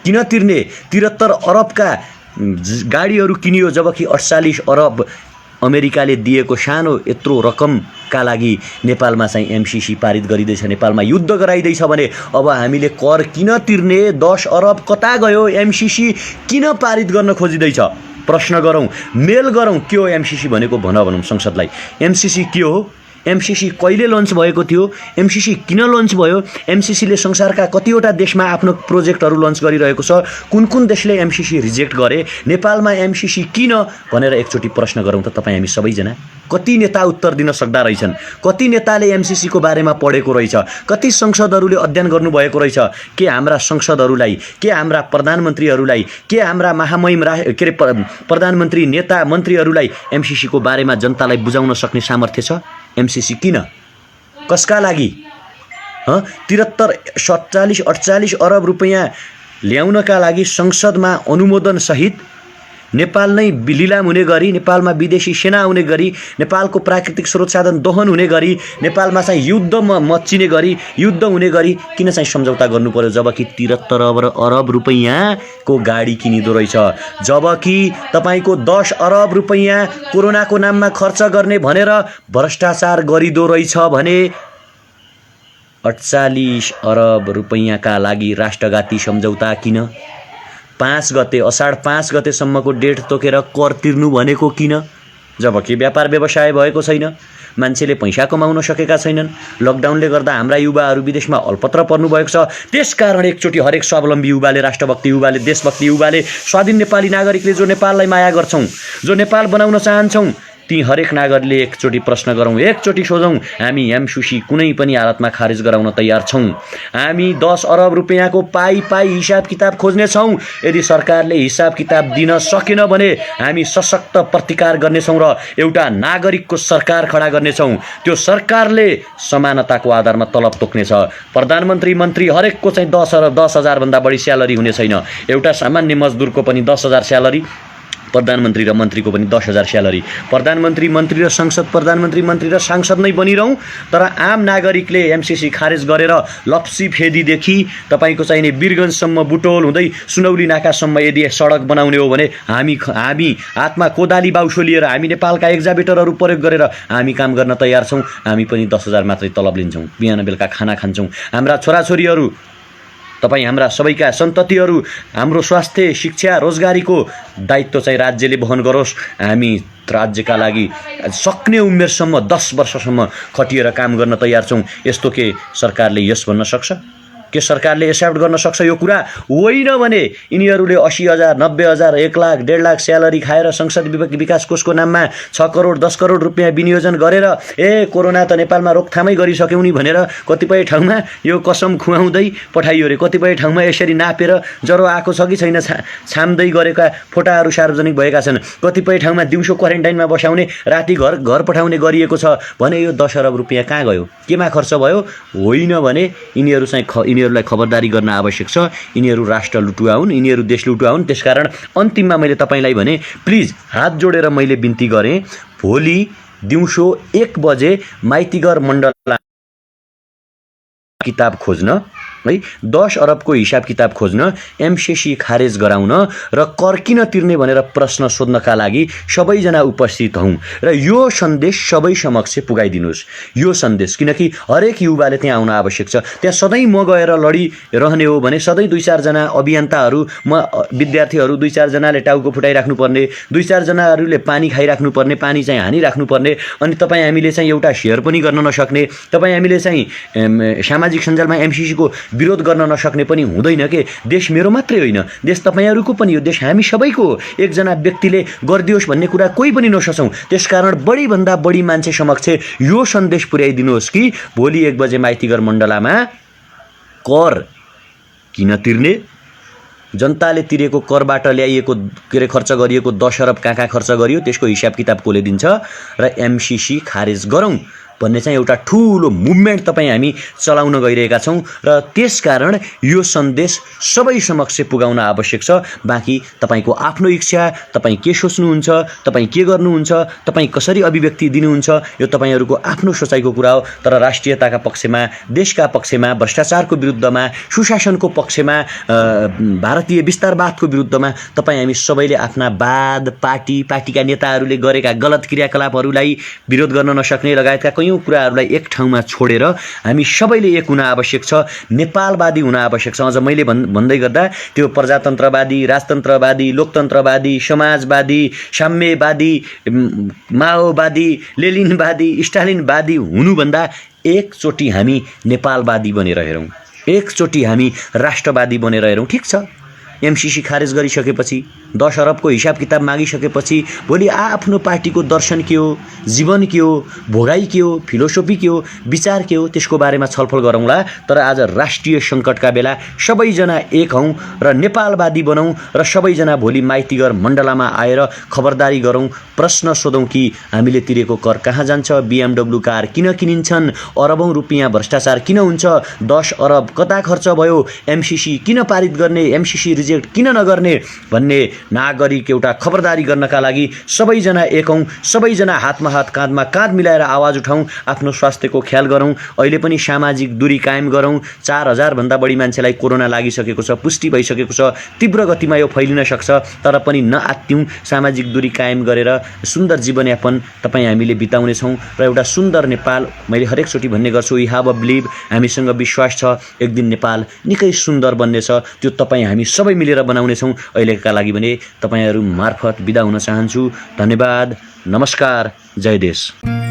किन तिर्ने। 73 अरबका गाडीहरू किनियो, जबकि 48 अरब अमेरिकाले दिएको सानो यत्रो रकमका लागि नेपालमा चाहिँ एमसीसी पारित गरिँदैछ, नेपालमा युद्ध गराइँदैछ भने अब हामीले कर किन तिर्ने? 10 अरब कता गयो? एमसीसी किन पारित गर्न खोजिँदैछ? प्रश्न गरौँ, मेल गरौँ। के हो एमसीसी भनेको भनौँ संसदलाई। एमसीसी के हो? एमसीसी कहिले लन्च भएको थियो? एमसीसी किन लन्च भयो? एमसीसीले संसारका कतिवटा देशमा आफ्नो प्रोजेक्टहरू लन्च गरिरहेको छ? कुन कुन देशले एमसीसी रिजेक्ट गरे? नेपालमा एमसीसी किन भनेर एकचोटि प्रश्न गरौँ त तपाईँ हामी सबैजना। कति नेता उत्तर दिन सक्दा रहेछन्? कति नेताले एमसीसीको बारेमा पढेको रहेछ? कति संसदहरूले अध्ययन गर्नुभएको रहेछ? के हाम्रा संसदहरूलाई, के हाम्रा प्रधानमन्त्रीहरूलाई, के हाम्रा महामहिम के अरे प्रधानमन्त्री नेता मन्त्रीहरूलाई एमसीसीको बारेमा जनतालाई बुझाउन सक्ने सामर्थ्य छ? एमसीसी किन? कसका लागि? 73, 47, 48 अरब रुपैयाँ ल्याउनका लागि संसदमा अनुमोदन सहित नेपाल नै लिलाम हुने गरी, नेपालमा विदेशी सेना आउने गरी, नेपालको प्राकृतिक स्रोत साधन दोहन हुने गरी, नेपालमा चाहिँ युद्ध मच्चिने गरी, युद्ध हुने गरी किन चाहिँ सम्झौता गर्नु पर्यो? जबकि 73 अरब रुपैयाँको गाडी किनिँदो रहेछ, जबकि तपाईँको 10 अरब रुपैयाँ कोरोनाको नाममा खर्च गर्ने भनेर भ्रष्टाचार गरिदो रहेछ भने 48 अरब रुपैयाँका लागि राष्ट्रघाती सम्झौता किन? 5 गते, असाढ 5 गतेसम्मको डेट तोकेर कर तिर्नु भनेको किन? जबकि व्यापार व्यवसाय भएको छैन, मान्छेले पैसा कमाउन सकेका छैनन्, लकडाउनले गर्दा हाम्रा युवाहरू विदेशमा अलपत्र पर्नुभएको छ। त्यसकारण एकचोटि हरेक स्वावलम्बी युवाले, राष्ट्रभक्ति युवाले, देशभक्ति युवाले, स्वाधीन नेपाली नागरिकले जो नेपाललाई माया गर्छौँ, जो नेपाल बनाउन चाहन्छौँ, ती हरेक नागरिकले एकचोटि प्रश्न गरौँ, एकचोटि सोधौँ, हामी एमसीसी कुनै पनि हालतमा खारेज गराउन तयार छौँ। हामी 10 अरब रुपैयाँको पाई हिसाब किताब खोज्नेछौँ। यदि सरकारले हिसाब किताब दिन सकेन भने हामी सशक्त प्रतिकार गर्नेछौँ र एउटा नागरिकको सरकार खडा गर्नेछौँ। त्यो सरकारले समानताको आधारमा तलब तोक्नेछ। प्रधानमन्त्री मन्त्री हरेकको चाहिँ 10,000 भन्दा बढी स्यालेरी हुने छैन। एउटा सामान्य मजदुरको पनि 10,000 स्यालेरी, प्रधानमन्त्री र मन्त्रीको पनि 10,000 स्यालेरी। प्रधानमन्त्री मन्त्री र सांसद, प्रधानमन्त्री मन्त्री र सांसद नै बनिरहँ, तर आम नागरिकले एमसीसी खारेज गरेर लप्सी फेदीदेखि तपाईँको चाहिने वीरगञ्जसम्म, बुटोल हुँदै सुनौली नाकासम्म यदि सडक बनाउने हो भने हामी हातमा कोदाली बाउसो लिएर हामी नेपालका एक्जाभेटरहरू प्रयोग गरेर हामी काम गर्न तयार छौँ। हामी पनि 10,000 मात्रै तलब लिन्छौँ, बिहान बेलुका खाना खान्छौँ। हाम्रा छोराछोरीहरू, तपाईँ हाम्रा सबैका सन्ततिहरू, हाम्रो स्वास्थ्य, शिक्षा, रोजगारीको दायित्व चाहिँ राज्यले वहन गरोस्। हामी राज्यका लागि सक्ने उमेरसम्म 10 वर्षसम्म खटिएर काम गर्न तयार छौँ। यस्तो के सरकारले यस भन्न सक्छ? के सरकारले एक्सेप्ट गर्न सक्छ यो कुरा? होइन भने यिनीहरूले 80,000, 90,000, 1 लाख, 1.5 लाख स्यालेरी खाएर संसद विकास कोषको नाममा 6 करोड 10 करोड रुपियाँ विनियोजन गरेर कोरोना त नेपालमा रोकथामै गरिसक्यौँ नि भनेर कतिपय ठाउँमा यो कसम खुवाउँदै पठाइयो रे। कतिपय ठाउँमा यसरी नापेर ज्वरो आएको छ कि छैन छाम्दै गरेका फोटाहरू सार्वजनिक भएका छन्। कतिपय ठाउँमा दिउँसो क्वारेन्टाइनमा बसाउने, राति घर पठाउने गरिएको छ भने यो 10 अरब रुपियाँ कहाँ गयो? केमा खर्च भयो? होइन भने यिनीहरू चाहिँ यिनीहरूलाई खबरदारी गर्न आवश्यक छ। यिनीहरू राष्ट्र लुटुवा हुन्, यिनीहरू देश लुटुवा हुन्। त्यसकारण अन्तिममा मैले तपाईँलाई भने प्लिज हात जोडेर मैले बिन्ती गरेँ, भोलि दिउँसो 1 बजे माइतीघर मण्डल किताब खोज्न है, 10 अरबको हिसाब किताब खोज्न, एमसीसी खारेज गराउन र कर किन तिर्ने भनेर प्रश्न सोध्नका लागि सबैजना उपस्थित हौँ र यो सन्देश सबै समक्ष पुगाइदिनुहोस्। यो सन्देश, किनकि हरेक युवाले त्यहाँ आउन आवश्यक छ। त्यहाँ सधैँ म गएर लडिरहने हो भने सधैँ 2-4 जना अभियन्ताहरू, विद्यार्थीहरू 2-4 जनाले टाउको फुटाइराख्नुपर्ने, 2-4 जनाहरूले पानी खाइराख्नुपर्ने, पानी चाहिँ हानिराख्नुपर्ने, अनि तपाईँ हामीले चाहिँ एउटा सेयर पनि गर्न नसक्ने, तपाईँ हामीले चाहिँ सामाजिक सञ्जालमा एमसीसीको विरोध गर्न नसक्ने पनि हुँदैन के। देश मेरो मात्रै होइन, देश तपाईँहरूको पनि हो, देश हामी सबैको हो। एकजना व्यक्तिले गरिदियोस् भन्ने कुरा कोही पनि नसोचौँ। त्यसकारण बढीभन्दा बढी मान्छे समक्ष यो सन्देश पुर्याइदिनुहोस् कि भोलि 1 बजे माइतीघर मण्डलामा कर किन तिर्ने, जनताले तिरेको करबाट ल्याइएको खर्च गरिएको 10 अरब कहाँ खर्च गरियो त्यसको हिसाब किताब कसले दिन्छ र एमसीसी खारेज गरौँ। भन्ने चाहिँ एउटा ठुलो मुभमेन्ट तपाईँ हामी चलाउन गइरहेका छौँ र त्यसकारण यो सन्देश सबै समक्ष पुगाउन आवश्यक छ। बाँकी तपाईँको आफ्नो इच्छा, तपाईँ के सोच्नुहुन्छ, तपाईँ के गर्नुहुन्छ, तपाईँ कसरी अभिव्यक्ति दिनुहुन्छ, यो तपाईँहरूको आफ्नो सोचाइको कुरा हो। तर राष्ट्रियताका पक्षमा, देशका पक्षमा, भ्रष्टाचारको विरुद्धमा, सुशासनको पक्षमा, भारतीय विस्तारवादको विरुद्धमा तपाईँ हामी सबैले आफ्ना वाद, पार्टीका नेताहरूले गरेका गलत क्रियाकलापहरूलाई विरोध गर्न नसक्ने लगायतका कयौँ कुराहरूलाई एक ठाउँमा छोडेर हामी सबैले एक हुन आवश्यक छ, नेपालवादी हुन आवश्यक छ। अझ मैले भन्दै गर्दा त्यो प्रजातन्त्रवादी, राजतन्त्रवादी, लोकतन्त्रवादी, समाजवादी, साम्यवादी, माओवादी, लेनिनवादी, स्टालिनवादी हुनुभन्दा एकचोटि हामी नेपालवादी बनेर हेरौँ, एकचोटि हामी राष्ट्रवादी बनेर हेरौँ। ठिक छ, एमसीसी खारेज गरिसकेपछि, 10 अरबको हिसाब किताब मागिसकेपछि भोलि आफ्नो पार्टीको दर्शन के हो, जीवन के हो, भोगाई के हो, फिलोसोफी के हो, विचार के हो, त्यसको बारेमा छलफल गरौँला। तर आज राष्ट्रिय सङ्कटका बेला सबैजना एक हौँ र नेपालवादी बनौँ र सबैजना भोलि माइतीघर मण्डलामा आएर खबरदारी गरौँ, प्रश्न सोधौँ कि हामीले तिरेको कर कहाँ जान्छ, BMW कार किन किनिन्छन्, अरबौँ रुपियाँ भ्रष्टाचार किन हुन्छ, 10 अरब कता खर्च भयो, एमसीसी किन पारित गर्ने, एमसीसी रिजेक्ट किन नगर्ने भन्ने नागरिक एउटा खबरदारी गर्नका लागि सबैजना एक हौँ, सबैजना हातमा हात, काँधमा काँध मिलाएर आवाज उठाउँ, आफ्नो स्वास्थ्यको ख्याल गरौँ। अहिले पनि सामाजिक दूरी कायम गरौँ। 4000 भन्दा बढी मान्छेलाई कोरोना लागिसकेको छ, पुष्टि भइसकेको छ, तीव्र गतिमा यो फैलिन सक्छ। तर पनि नआत्तियौँ, सामाजिक दूरी कायम गरेर सुन्दर जीवनयापन तपाईँ हामीले बिताउनेछौँ र एउटा सुन्दर नेपाल, मैले हरेकचोटि भन्ने गर्छु, वी हेभ अ बिलिभ, हामीसँग विश्वास छ एक दिन नेपाल निकै सुन्दर बन्नेछ। त्यो तपाईँ हामी सबै मिलेर बनाउनेछौँ। अहिलेका लागि भने तपाईँहरू मार्फत बिदा हुन चाहन्छु। धन्यवाद, नमस्कार, जय देश।